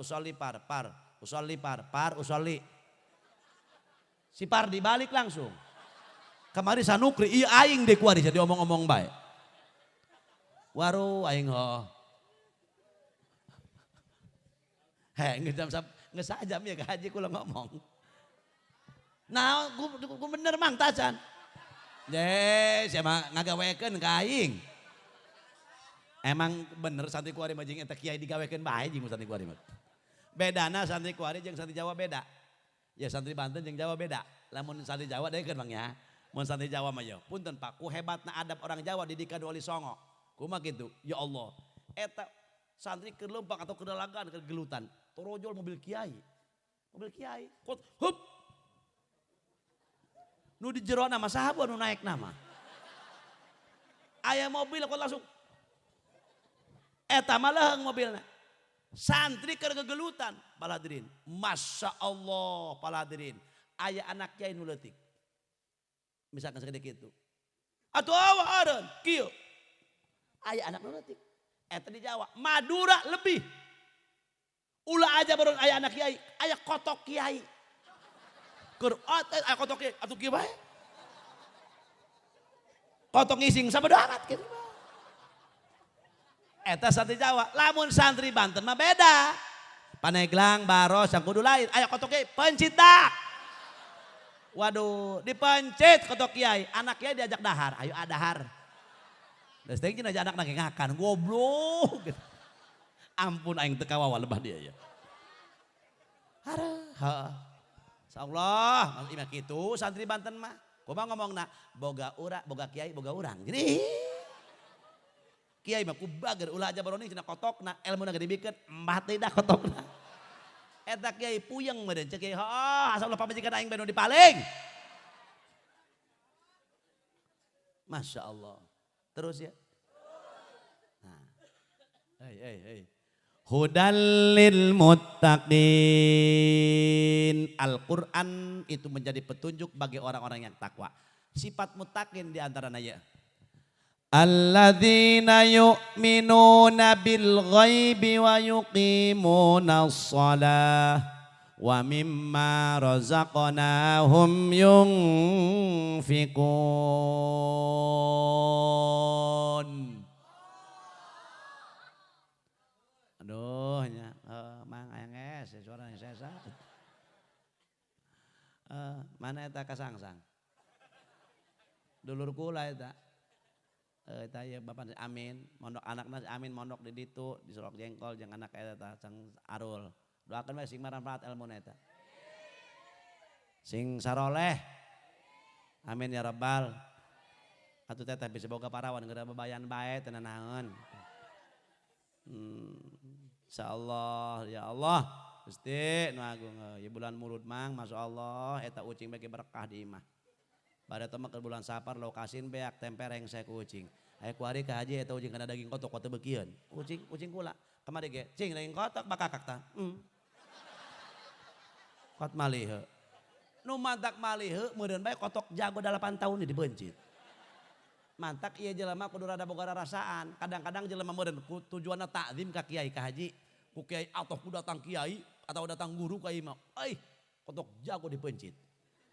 Speaker 1: Si par dibalik langsung. Kamari sanukri ieu aing deui kuari jadi omong-omong bae. Waru aing ho. Geus sajam ya ka haji kula ngomong. Nah, ku bener mang tacan. Siapa ngagawekeun ka aing. Emang bener santri kuari mah jeung eta kiai digawekeun bae jeung santri kuari mah. Bedana santri kuari jeung santri Jawa beda. Ya santri Banten jeung Jawa beda. Lamun santri Jawa dekeun Bang ya. Mun santri Jawa mah ya, punten Pak, ku hebatna adab orang Jawa didikan wali songo. Kumaha kitu? Ya Allah. Eta santri keur leumpang atau keur dalagan keur gelutan. Torojol mobil kiai. Kot hup. Nu di jero nama sahabat nu naik nama. Aya mobil kok langsung. Eta mah leung mobilna. Santri keur gegelutan paladrin. Masya Allah paladrin. Aya anak kiai nu leutik. Misalkan segede kitu. Atuh awa areun kieu. Aya anak nu leutik. Eta di Jawa, Madura lebih. Ulah aja baru aya anak kiai, aya kotok kiai. Keur aya kotok kiai, atuh kieu bae. Kotok ngising sabada amat kitu. Eta santri Jawa, lamun santri Banten mah beda. Paneglang, baros, yang kudu lain, aya kotok kiai, pencit dak. Waduh, dipencit kotok kiai, anak kiai diajak dahar, ayo adahar. Terus teh aja anak nake ngakan, goblok. Ampun aing teu kawawa lebah dia ya. Hara. Insyaallah, imah kitu santri Banten mah. Kumaha ngomongna? Boga kiai, boga urang. Jadi Kiai mah ku bager ulah aja baroni cenah kotokna ilmuna gede bikeun embah teh dah kotokna. Eta kiai puyeng meureun cek kiai asal ulah pamajikan aing bae nu dipaling. Masya Allah. Terus ya. Nah. Hei. Hudal lil muttaqin. Al-Quran itu menjadi petunjuk bagi orang-orang yang takwa. Sifat muttaqin di antaranya ya. Alladzina yu'minuna bil ghaibi wa yuqimuna shalah wa mimma razaqnahum yunfikun. Aduh nya mang ayang suara yang saya mana eta kasangsang dulur kula eta eta ya bapak amin mondok anakna amin mondok di ditu di Sorok Jengkol jeung anak eta sang Arul doakeun we sing manfaat ilmu eta sing saroleh amin ya rabbal atuh teh bisa boga parawan geura bebayan bae teu naon insyaallah ya Allah Gusti nu agung ya bulan Mulud mang masyaallah eta ucing bagi berkah di imah pada teman ke bulan Sapar lokasin beak tempereng saya ku ucing aya ku hari ka haji eta ucing kana daging kotok kote beukeun ucing kula kamari ge cing daging kotok bakakak tah kot maliheun nu mantak maliheun meureun bae kotok jago 8 tahun dibencit mantak ieu jelema kudu rada boga rasaan kadang-kadang jelema meureun tujuanna takzim ka kiai ka haji ku kiai atau ku datang kiai atau datang guru ka imam kotok jago dipencit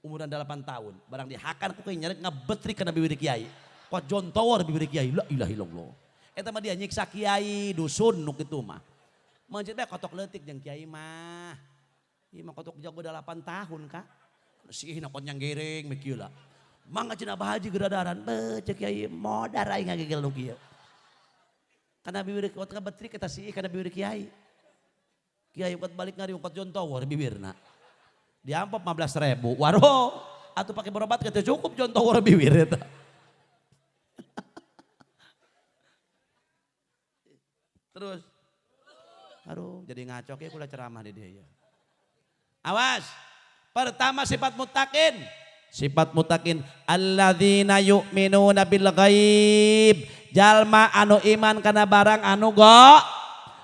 Speaker 1: umuran 8 tahun barang dihakan ku kiai nyarek ngabetrik kana bibir kiai kot jontowor bibir kiai la ilaha illallah eta mah dia nyiksa kiai dusun nu kitu mah mencit bae kotok leutik jeung kiai mah ieu mah kotok jago 8 tahun ka sieuna kot nyanggereng meh kieu lah mangga cenah bahaji geradaran cek kiai modar aing ngagegel nu kieu kana bibir kot ngabetrik eta si kana bibir kiai kiai ukat balik ngari ukat jontowor bibirna diampop 15.000 waro atuh pake berobat kita cukup jontowor bibir eta terus aduh jadi ngacok ya kula ceramah di dia ya awas pertama sifat muttaqin alladzina yu'minuna bil ghaib jalma anu iman kana barang anu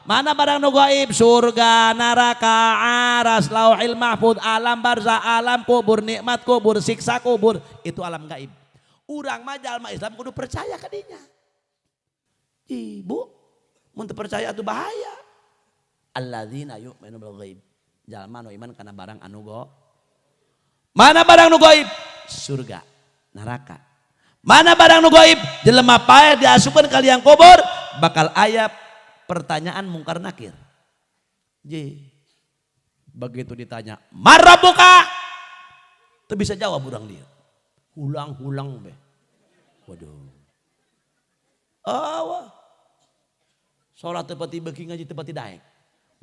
Speaker 1: mana barang nu gaib surga neraka aras lauhil mahfud alam barzah alam kubur nikmat kubur siksa kubur itu alam gaib urang mah jalma Islam kudu percaya ka dinya ibu mun teu percaya atuh bahaya alladzina yu'minu bil ghaib jalma nu iman kana barang anu mana barang nu gaib surga neraka mana barang nu gaib jelema paeh diasupkeun ka liang kubur bakal aya pertanyaan mungkar nakir. Begitu ditanya, "Marabuka?" Teu bisa jawab urang dia. Hulang-hulang be. Waduh. Salat teu pati beuki ngaji teu pati daek.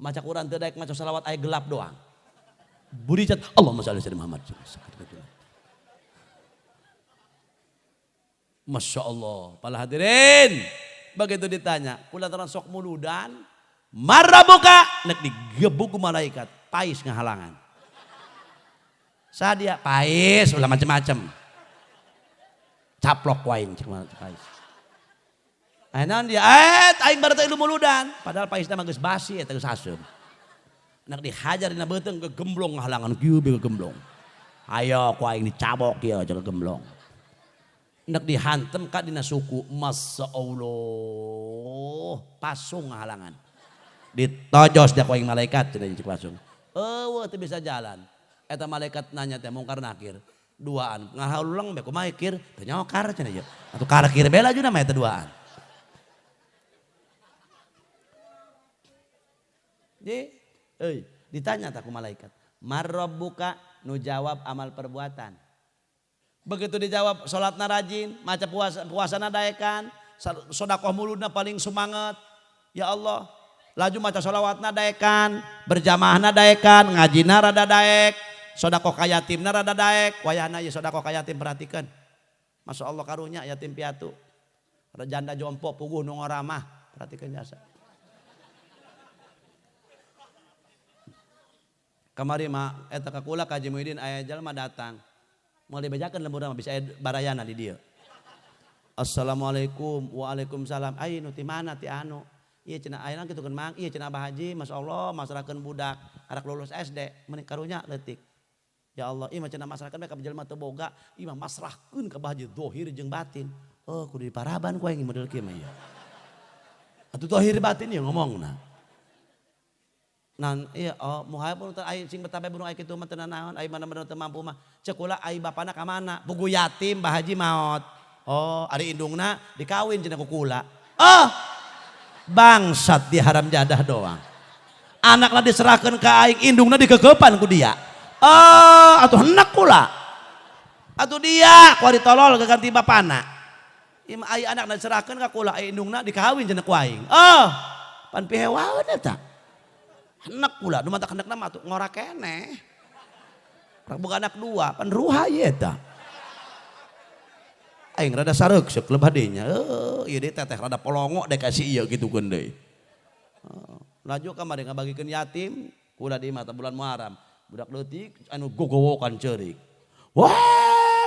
Speaker 1: Maca Quran teu daek maca salawat aya gelap doang. Budi cat Allahumma shalli ala Muhammad. Masya Allah. Para hadirin. Begitu ditanya, kula terang sok muludan, marabuka, nek digebuk ku malaikat, pais ngahalangan. Sadia pais ulah macem-macem. Caplok waing cek pais. Ayeuna dia aing baru teh ilmu muludan, padahal paisna mah geus basi eta geus asem. Nek dihajar dina beuteung kegemblong ngahalangan kieu be kegemblong. Ayo ku aing dicabok kieu aja kegemblong. Nek dihantem ka dina suku masya Allah pasung halangan ditojos dia koing malaikat cenah cik pasung teu bisa jalan eta malaikat nanya teh mungkar nakir duaan ngahalulang be kumaha kir teu nyokar cenah ieu atuh karakir bela juna mah eta duaan ditanya tak ku malaikat marrabbuka nu jawab amal perbuatan. Begitu dijawab salatna rajin, maca puasana daekan, sedekah muludna paling semangat. Ya Allah, laju maca sholawatna daekan, berjamaahna daekan, ngajina rada daek, sedekah ka yatimna rada daek, wayahna ieu sedekah ka yatim perhatikan. Masya Allah karunya yatim piatu.
Speaker 2: janda jompo puguh nu ngoramah perhatikan jasa. Kamari mah eta kakula ka Haji Muhyiddin aya jalma datang. Mau dibejakeun lembur mah bisa barayana di dieu. Assalamualaikum. Waalaikumsalam. Ai nu ti mana ti anu? Ieu cenah ayeuna kitu keun mang. Ieu cenah Abah Haji, masyaallah masrakeun budak arak lulus SD meuni karunya leutik. Ya Allah, ieu mah cenah masrakeun bae ka jelema teu boga, ieu mah masrahkeun ka Abah Haji zahir jeung batin. Oh, kudu diparaban ku aing model kieu mah ieu. Atuh zahir batin ieu ngomongna. Nan iya muhaya pun ai sing betabe burung ai kitu mah teu naon ai mana-mana teu mampu mah ceuk ulah ai bapana ka mana pugu yatim Mbah Haji maot. Oh ari indungna dikawin cenah ku kula. Oh bangsat di haram jadah doang. Anakna diserahkeun ka aing indungna dikekepan ku dia. Oh atuh hendak kula. Atuh dia ku ditolol ganti bapana. Ieu ai anakna diserahkeun ka kula ai indungna dikawin cenah ku aing. Oh pan pihewaeun eta. Anak pula, nu mata anak nama tuh ngora kene. Bukan anak dua, pan ruha ieu eta. Aing rada sareuk lebah dinya. Ieu deui teteh rada polongo dek kasih ieu gitukeun deui. Laju kamari ngabagikeun yatim, kula di mata bulan Muharram. Budak leutik anu gogowokan ceurik. Wah.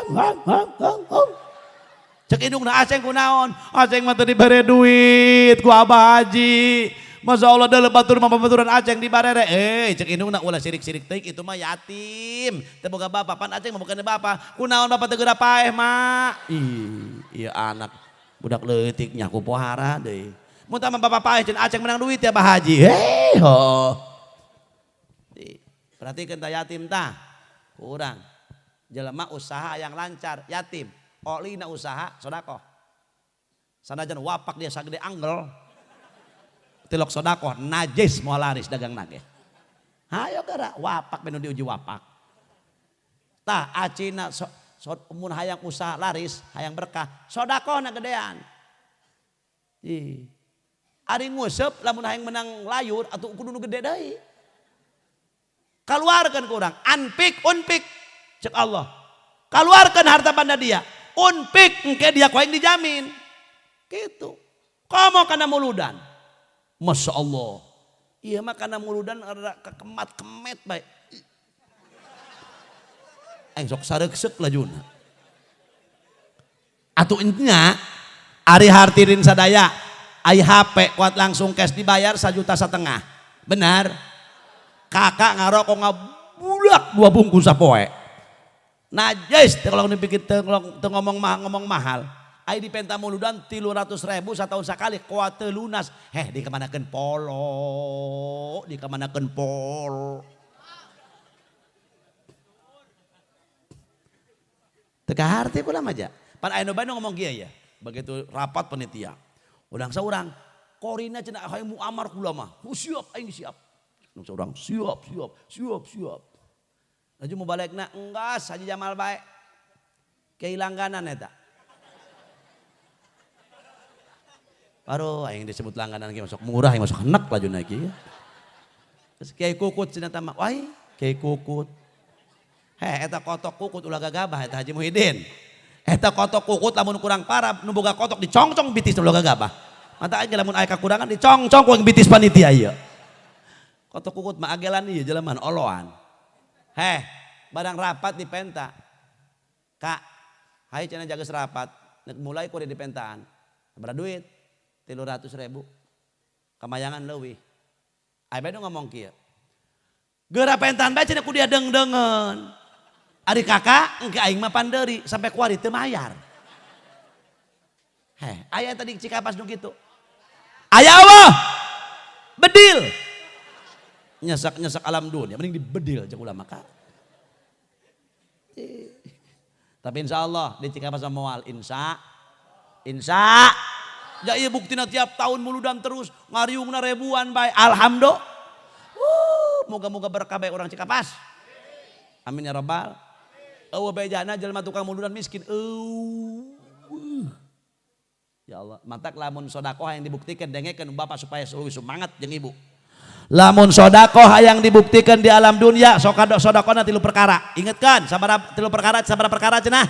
Speaker 2: Cek indungna aceng kunaon? Aceng mah teu dibere duit ku Abah Haji. Masya Allah dalam batur mama baturan aceng di barere. Cek indung nak ulah sirik-sirik teik itu mah yatim. Teu boga bapak pan aceng mah bukan bapak. Kunaon bapak teu geura paeh mak. Iya anak budak leutik nya ku pohara deui. Mun tah bapak paeh cenah aceng menang duit ya Bah Haji. Perhatikan tah yatim tah. Kurang. Jelema usaha yang lancar yatim. Olina usaha sedekah. Sanajan wapak dia sagede anggel. Tilok sodakoh najis mau laris dagang nage. Hayo gara wapak menu diuji wapak. Tah acina mun hayang usaha laris, hayang berkah, sodakoh na gedean. Ari nguseup lamun hayang menang layur atuh kudu nu gede deui. Kaluarkeun ku urang, unpik cek Allah. Kaluarkeun harta banda dia, unpik engke dia ku aing dijamin. Gitu. Komo kana muludan. Masya Allah. Iya mah karena muludan ada kekemat-kemet baik. Aing sok sareuk-seuk lajuna. Atuh intinya ari hartirin sadaya ai HP kuat langsung cash dibayar 1,5 juta. Benar? Kakak ngarokok ngabulak 2 bungkus sapoe. Najis kalau dipikir teu ngomong mahal. Ai dipenta muludan 300.000 satahun sakali kuat teu lunas. Dikemanakeun polo. Teu kaharti kula mah ja. Pan aya nu Bandung ngomong kieu ya. Begitu rapat panitia. Udang saurang korina cenah hayang muamar kula mah. Siap aing siap. Nu saurang siap. Laju mau balikna enggas Haji Jamal bae. Keilangganan eta. Baru aing disebut langganan ge masuk murah yang masuk enak laju lagi ya. Terus Kiai Kukut cenah teh mah, wai Kiai Kukut. Eta kotok kukut ulah gagabah eta Haji Muhyiddin. Eta kotok kukut lamun kurang parah nu boga kotok dicongcong bitis ulah gagabah. Mata aing lamun aya kakurangan dicongcong ku bitis panitia ieu. Kotok kukut mah agelan ieu jelema oloan. Barang rapat dipenta. Kak, hayu cenah jageus rapat, nek mulai ku dipentaan. Sabaraha duit? 300.000 kamayangan leuwih. Ai bae ngomong kieu. Geura pentan bae cenah ku dia deng-dengeun. Ari kakak engke aing mah pandeuri sampai kuari teu mayar. Aya tadi Cikapas nu kitu. Aya Allah. Bedil. Nyesak alam dunia mending dibedil jeung ulama ka. Tapi insyaallah di Cikapas moal insya. Ya iya buktina tiap tahun muludan terus ngariungna ribuan bae. Alhamdulillah. Moga-moga berkah bae orang Cikapas. Amin ya rabbal. Eueuh bejana jelema tukang muludan miskin. Ya Allah, mantak lamun sedekah yang dibuktikan dengekeun Bapak supaya selalu semangat jeung Ibu. Lamun sedekah yang dibuktikan di alam dunia, sedekahna 3 perkara. Ingatkan sabaraha 3 perkara cenah?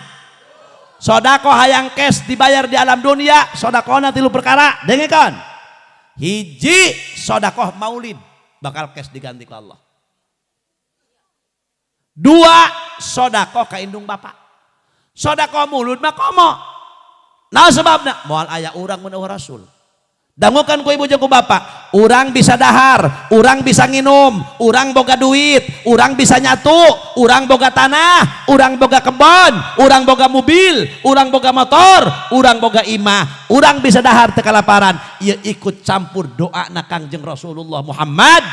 Speaker 2: Sodako hayang cash dibayar di alam dunia, sodakona 3 perkara. Dengekan. Hiji, sodakoh maulid bakal cash diganti ku Allah. 2, sodakoh ka indung bapak. Sodakoh mulut mah komo. Nah sebabna moal aya urang mun eueuh rasul. Dangukan ku ibu jeung ku bapak, urang bisa dahar, urang bisa nginum, urang boga duit, urang bisa nyatu, urang boga tanah, urang boga kebon, urang boga mobil, urang boga motor, urang boga imah, urang bisa dahar teu kalaparan. Ieu ikut campur doa na Kangjeng Rasulullah Muhammad.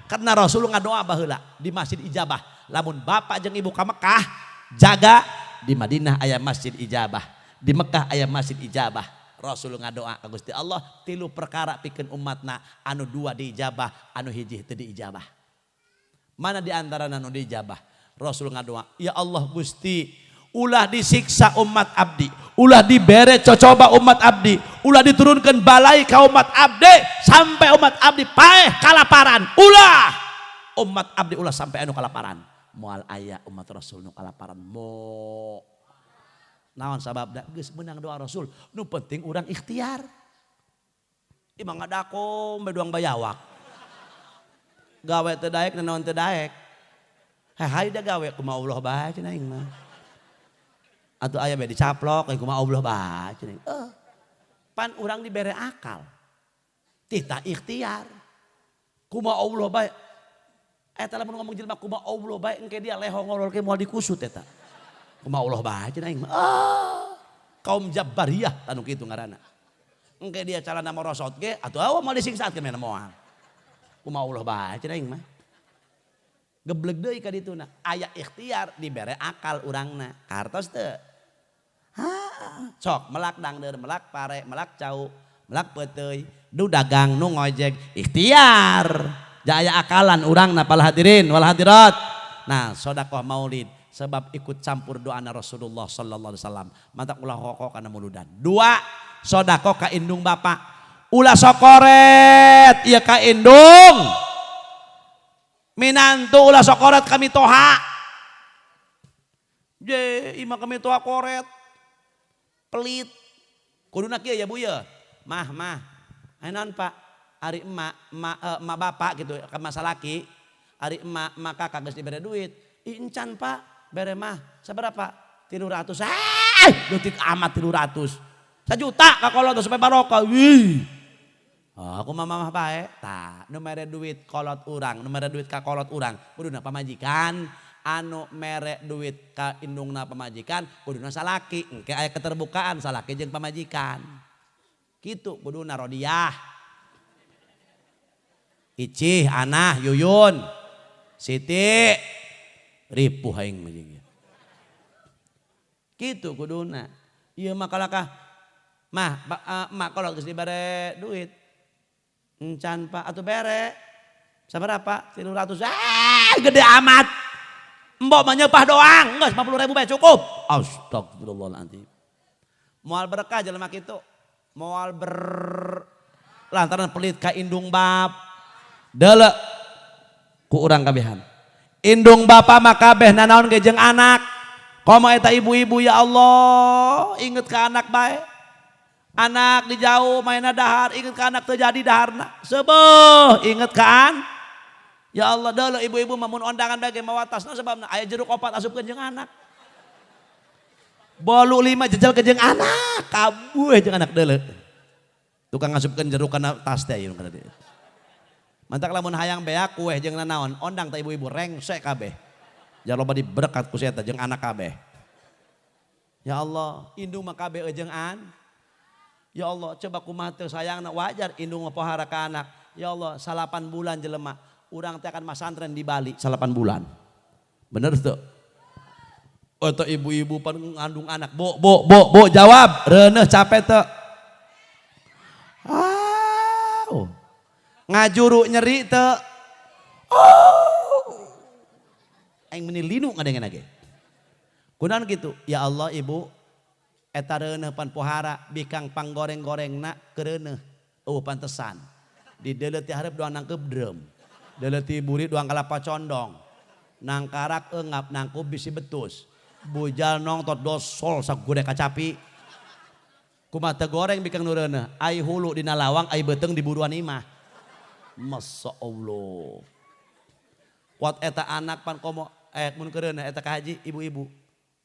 Speaker 2: Karena Rasul ngadoa baheula di masjid ijabah. Lamun bapak jeung ibu ka Mekah, jaga di Madinah aya masjid ijabah, di Mekah aya masjid ijabah. Rasul ngadoa ka Gusti Allah 3 perkara pikeun umatna, anu 2 diijabah, anu hiji teu diijabah. Mana di antara anu diijabah? Rasul ngadoa, ya Allah Gusti, ulah disiksa umat abdi, ulah dibere cocoba umat abdi, ulah diturunkan balai ka umat abdi sampai umat abdi paeh kalaparan. Ulah umat abdi ulah sampai anu kalaparan. Moal aya umat Rasul nu kalaparan mo. Naon sababna geus meunang doa Rasul, nu penting urang ikhtiar. Imang ngadako beduang bayawak. Gawe teu daek naon teu daek. Hai da gawe kumaha Allah bae cenah aing mah. Atuh aya bae dicaplok kumaha Allah bae cenah. Pan urang dibere akal. Tita ikhtiar. Kumaha Allah bae. Eta lamun ngomong jelema kumaha Allah bae engke dia leho ngololkeun moal dikusut eta. Kumaha Allah bae cenah aing mah. Kaum Jabbariyah anu kitu ngaranna. Engke dia calana morosot ge atuh awa mau disingsakeun mena moal. Kumaha Allah bae cenah aing mah. Gebleg deui ka dituna. Aya ikhtiar dibere akal urangna. Kartos teu? Sok melak dangdeur, melak pare, melak cau, melak peuteuy, nu dagang, nu ngojek, ikhtiar. Jaya akalan urangna pal hadirin wal hadirat. Nah, sedekah maulid sebab ikut campur doana Rasulullah sallallahu alaihi wasallam. Mantap ulah rokok kana muludan. 2, sedekah ka indung bapak. Ulah sokoret ieu ka indung. Minantu ulah sokoret kami toha. Je imah kami toha koret. Pelit. Kuduna kieu ya Bu ya. Mah. Ayeuna Pak, ari emak bapak gitu ka masa laki. Ari emak kakak geus dibere duit. Encan Pak, bere mah saberapa? 300. Dutik amat 300. 1 juta ka kolot supaya barokah. Wih. Aku mah bae. Tah, nu mere duit kolot urang, nu mere duit ka kolot urang, kuduna pamajikan. Anu mere duit ka indungna pamajikan, kuduna salaki. Engke aya keterbukaan salaki jeung pamajikan. Kitu kuduna Rodiah. Icih, Anah, Yuyun, Siti, ripuh aing mah jeung. Kitu kuduna. Ieu mah kalakah mah kolot geus dibere duit. Encan Pak atuh bere. Saberapa? 300. Gede amat. Mbok mah nyeupah doang, geus 50.000 bae cukup. Astagfirullahaladzim. Moal berkah jelema kitu. Moal lantaran pelit ka indung bab. Deuleu ku urang kabehan. Indung bapa mah kabeh nanaon ge jeung anak. Komo eta ibu-ibu ya Allah, inget ka anak bae. Anak dijauh mainna dahar, inget ka anak terjadi daharna. Sebeuh inget kan? Ya Allah deuleu ibu-ibu mun ondangan bage mawatasna sebabna aya jeruk 4 asupkeun jeung anak. Bolu 5 jejel ke jeung anak, kabuh jeung anak deuleu. Tukang ngasupkeun jeruk kana tas teh ieu kana dieu. Mantak lamun hayang beak kueh jeung nanaon, ondang teh ibu-ibu rengsek kabeh. Jar loba diberkat ku eta jeung anak kabeh. Ya Allah, indung mah kabeh jeung Ya Allah, coba kumaha teu sayangna wajar indung pohara ka anak. Ya Allah, 8 bulan jelema. Urang teh akan masantren di Bali 8 bulan. Bener teu? Eta ibu-ibu pan ngandung anak. Bo, jawab. Reuneuh capek teu? Ngajuru nyeri teu? Aing meuni linu ngadengeun ge. Kunaon kitu? Ya Allah, Ibu, eta reuneuh pan pohara bikang panggoreng-gorengna kereuneuh. Pantesan. Di deuleu ti hareup doang nangkeup drum. Deuleu ti buri doang kalapa condong. Nangkarak eungap nangkup bisi betus. Bujal nongtot dosol sak gudeg kacapi. Kumata goreng bikang nureuna, ai hulu dina lawang, ai beteng di buruan imah. Masya Allah. Kuat eta anak pan komo mun kereuna eta ka haji ibu-ibu.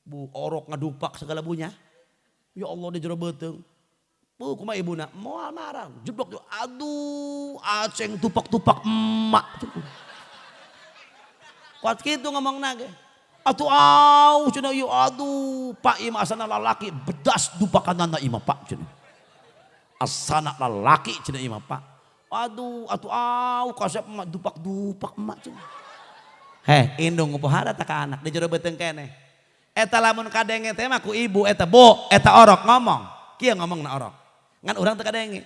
Speaker 2: Bu orok ngadupak segala bunya. Ya Allah di jero beteng. Bu kumaha ibuna moal marang, jeblok aduh aceng tupak-tupak emak. Kuat kitu ngomongna ge. Atuh cenah ieu aduh Pak imah asana lalaki bedas dupakanana imah Pak cenah. Asana lalaki cenah imah Pak. Aduh atuh kasep emak dupak-dupak emak cenah. Indung ngupohara tak ka anak di jero beuteung keneh. Eta lamun kadenge teh mah ku ibu eta bo eta orok ngomong. Kieu ngomongna orok. Ngan urang teu kadenge.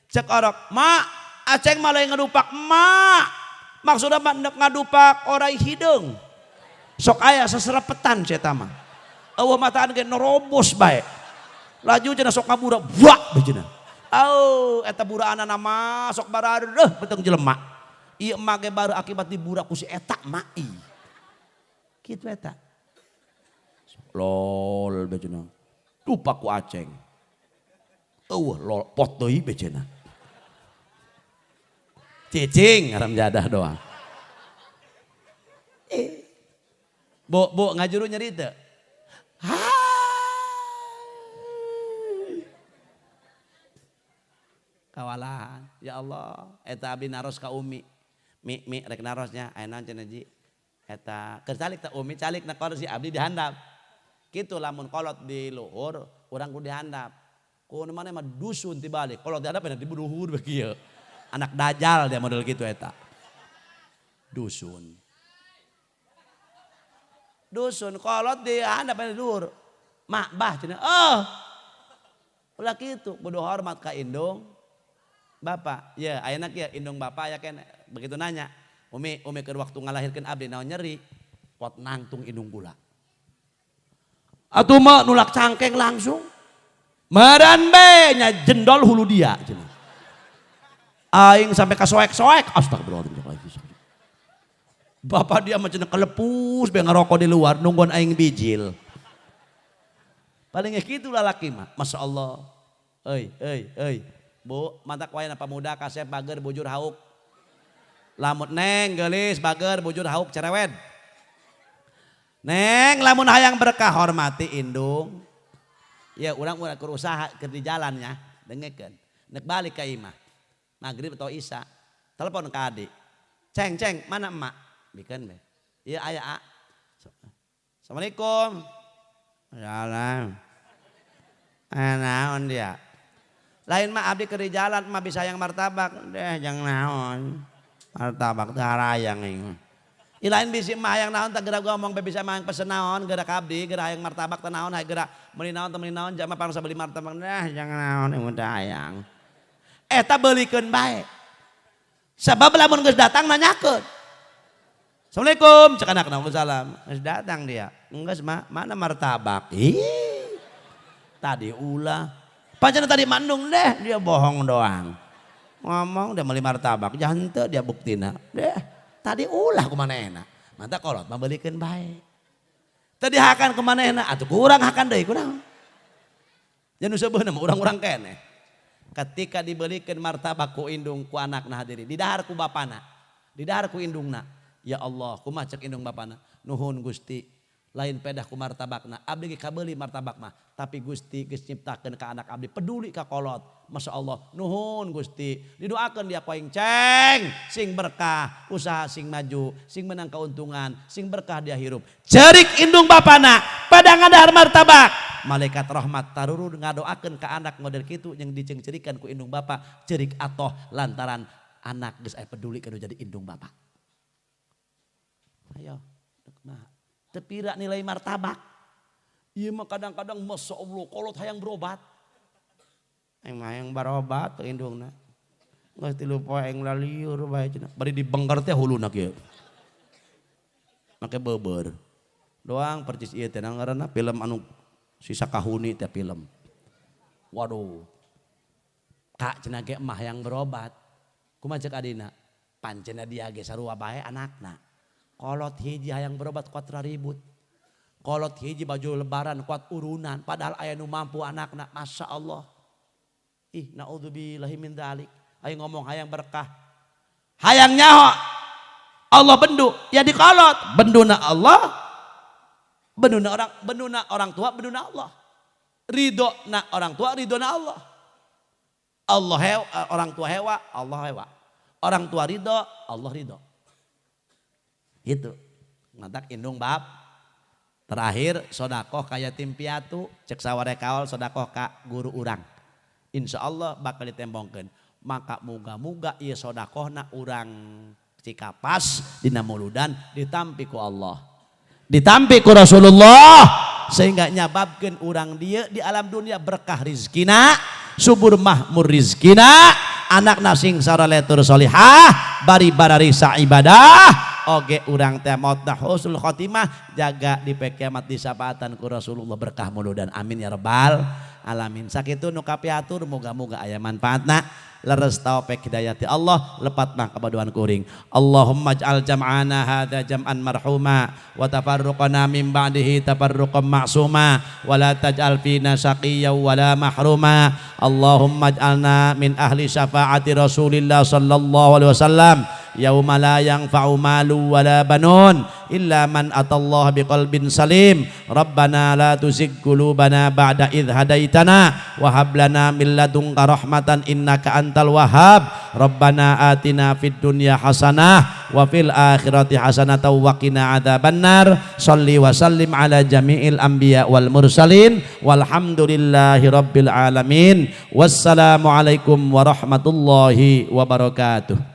Speaker 2: Cek orok, "Mak, aceng malah ngadupak emak." Maksudna mah ngadupak orai hideung. Sok aya seserapetan cenah mah. Eueuh mataan ge nerobos bae. Laju cenah sok ngabura buak bejeuna. Eta buraanana mah sok barareuh beteng jelema. Ieu emak ge baru akibat diburak ku si eta mai. Kitu eta. Lol bejeuna. Dupak ku aceng. Lol pot deui bejeuna. Cicing ngaran jadah doang. Bu ngajuru nyeri teu? Kawalan, ya Allah, eta abdi naros ka Umi. Mi rek narosnya, aya naon cenah Ji? Eta keur calik teh Umi calik na kolot si abdi dihandap. Kitu lamun kolot di luhur, urang kudu dihandap. Ku mana mah dusun tibalik, kolot dihandap aya di luhur kieu. Anak dajal dia model gitu eta. Dusun kolot dihandap aya di luhur. Mak bah cenah. Ulah kitu kudu hormat ka indung Bapak. Ya ayeuna kieu indung Bapak aya keneh. Begitu nanya, Umi keur waktu ngalahirkeun abdi naon nyeri? Pot nangtung indung gula. Atuh mah nulak cangkeng langsung. Medan be nya jendol hulu dia cenah. Aing sampai kasoek-soek, astagfirullahaladzim. Bapak dia macam kelepus, biar ngerokok di luar, nungguan aing bijil. Paling gitu lalaki mah, masya Allah. Bu, mantak wayan apa muda kasep bager bujur hauk. Lamut neng gelis bager bujur hauk cerewet. Neng lamun hayang berkah hormati indung. Ya urang usaha keur di jalannya, dengekeun. Nek balik ka imah. Maghrib atau isya, telepon ke adik. Ceng, mana emak? Bikin be. Iya ayah. Assalamualaikum. Salam. Naon dia? Lain mah abdi keur di jalan mah bisa yang martabak. Deh jangan naon. Martabak teh harayang ieu. Lain bisi mah yang naon teh geura ngomong be bisa mah pesen naon geura ka abdi, geura hayang martabak teh naon, hayang geura meuli naon teh meuli naon, jama pangsa beli martabak. Deh jangan naon ieu teh hayang. Eta beulikeun bae. Sabab lamun geus datang nanyakeun. Assalamualaikum, cek anak salam. Geus datang dia. Geus mana martabak? Tadi ulah. Pancen tadi mandung deh, dia bohong doang. Ngomong dia meuli martabak, jangan teu dia buktina. Deh, tadi ulah kumanehna. Mantap kolot mah beulikeun bae. Tadi hakan kumanehna, atuh kurang hakan deui kunaon. Jan useubeuna mah urang-urang keneh. Ketika dibelikan martabak ku indung ku anak nah hadirin didahar ku bapana didahar ku indungna ya Allah kumaha cek indung bapana nuhun Gusti lain pedah ku martabakna abdi ge kabeuli martabak mah tapi Gusti geus nyiptakeun ka anak abdi peduli ka kolot masya Allah nuhun Gusti didoakeun dia poing ceng sing berkah usaha sing maju sing menang keuntungan sing berkah dia hirup cerik indung bapana pada ngadahar martabak malaikat rahmat taruru ngadoakeun ka anak model kitu yang diceng-cerikan ku indung bapa cerik atoh lantaran anak geus aya peduli kana jadi indung bapa. Ayo nah teu pira nilai martabak. Ieu mah kadang-kadang masya Allah kolot hayang berobat. Aing mah hayang berobat teu indungna. Geus 3 poe aing laliur bae cenah. Bari dibengker teh huluna kieu. Make beubeur. Doang percis ieu teh ngaranna film anu sisa kahuni teh film. Waduh. Kak cenah ge emah yang berobat. Kumaha ceuk adina? Pancena dia ge sarua bae anakna. Kolot hiji hayang berobat kuatra ribut. Kolot hiji baju lebaran kuat urunan padahal aya nu mampu anakna, Masya Allah. Ih, naudzubillahi min dzalik. Ayo ngomong hayang berkah. Hayang nyaho. Allah bendu, ya dikolot. Benduna Allah. Benduna orang tua, benduna Allah. Ridho na orang tua, ridho na Allah. Allah hewa, orang tua hewa, Allah hewa. Orang tua ridho, Allah ridho. Gitu. Ngatak indung bab. Terakhir sodakoh kaya tim piatu, cek saware kaol sodakoh ka guru urang. Insya Allah bakal ditembongkeun. Maka muga-muga ieu sodakohna urang Cikapas dina mauludan ditampi ku Allah. Ditampi ku Rasulullah sehingga nyababkeun urang dieu di alam dunia berkah rizkina, subur mahmur rizkina, anakna sing saraletur solihah, bari bararisa ibadah. Oge urang teh mautna husnul khotimah, jaga di kiamat disapaatan ku Rasulullah berkah muludan, amin ya rabbal alamin. Sakitu nu kapiatur moga-moga aya manfaatna, leres taufik hidayati Allah, lepat mah kabaduan kuring. Allahumma ij'al jam'ana hadza jam'an marhuma wa tafarruqana min ba'dihi tafarruqan ma'suma wa la taj'al fina shaqiyyan wa la mahruma. Allahumma ij'alna min ahli syafaati Rasulillah sallallahu alaihi wasallam yauma la yanfa'u malu wala banun illa man atallaha biqalbin salim. Rabbana la tuzigh qulubana ba'da idh hadaitana wa hab lana min ladunka rahmatan innaka antal wahhab. Rabbana atina fid dunya hasanah wa fil akhirati hasanatan wa qina adzabannar. Shalli wa sallim ala jami'il anbiya wal mursalin walhamdulillahi rabbil alamin. Wassalamu alaikum warahmatullahi wabarakatuh.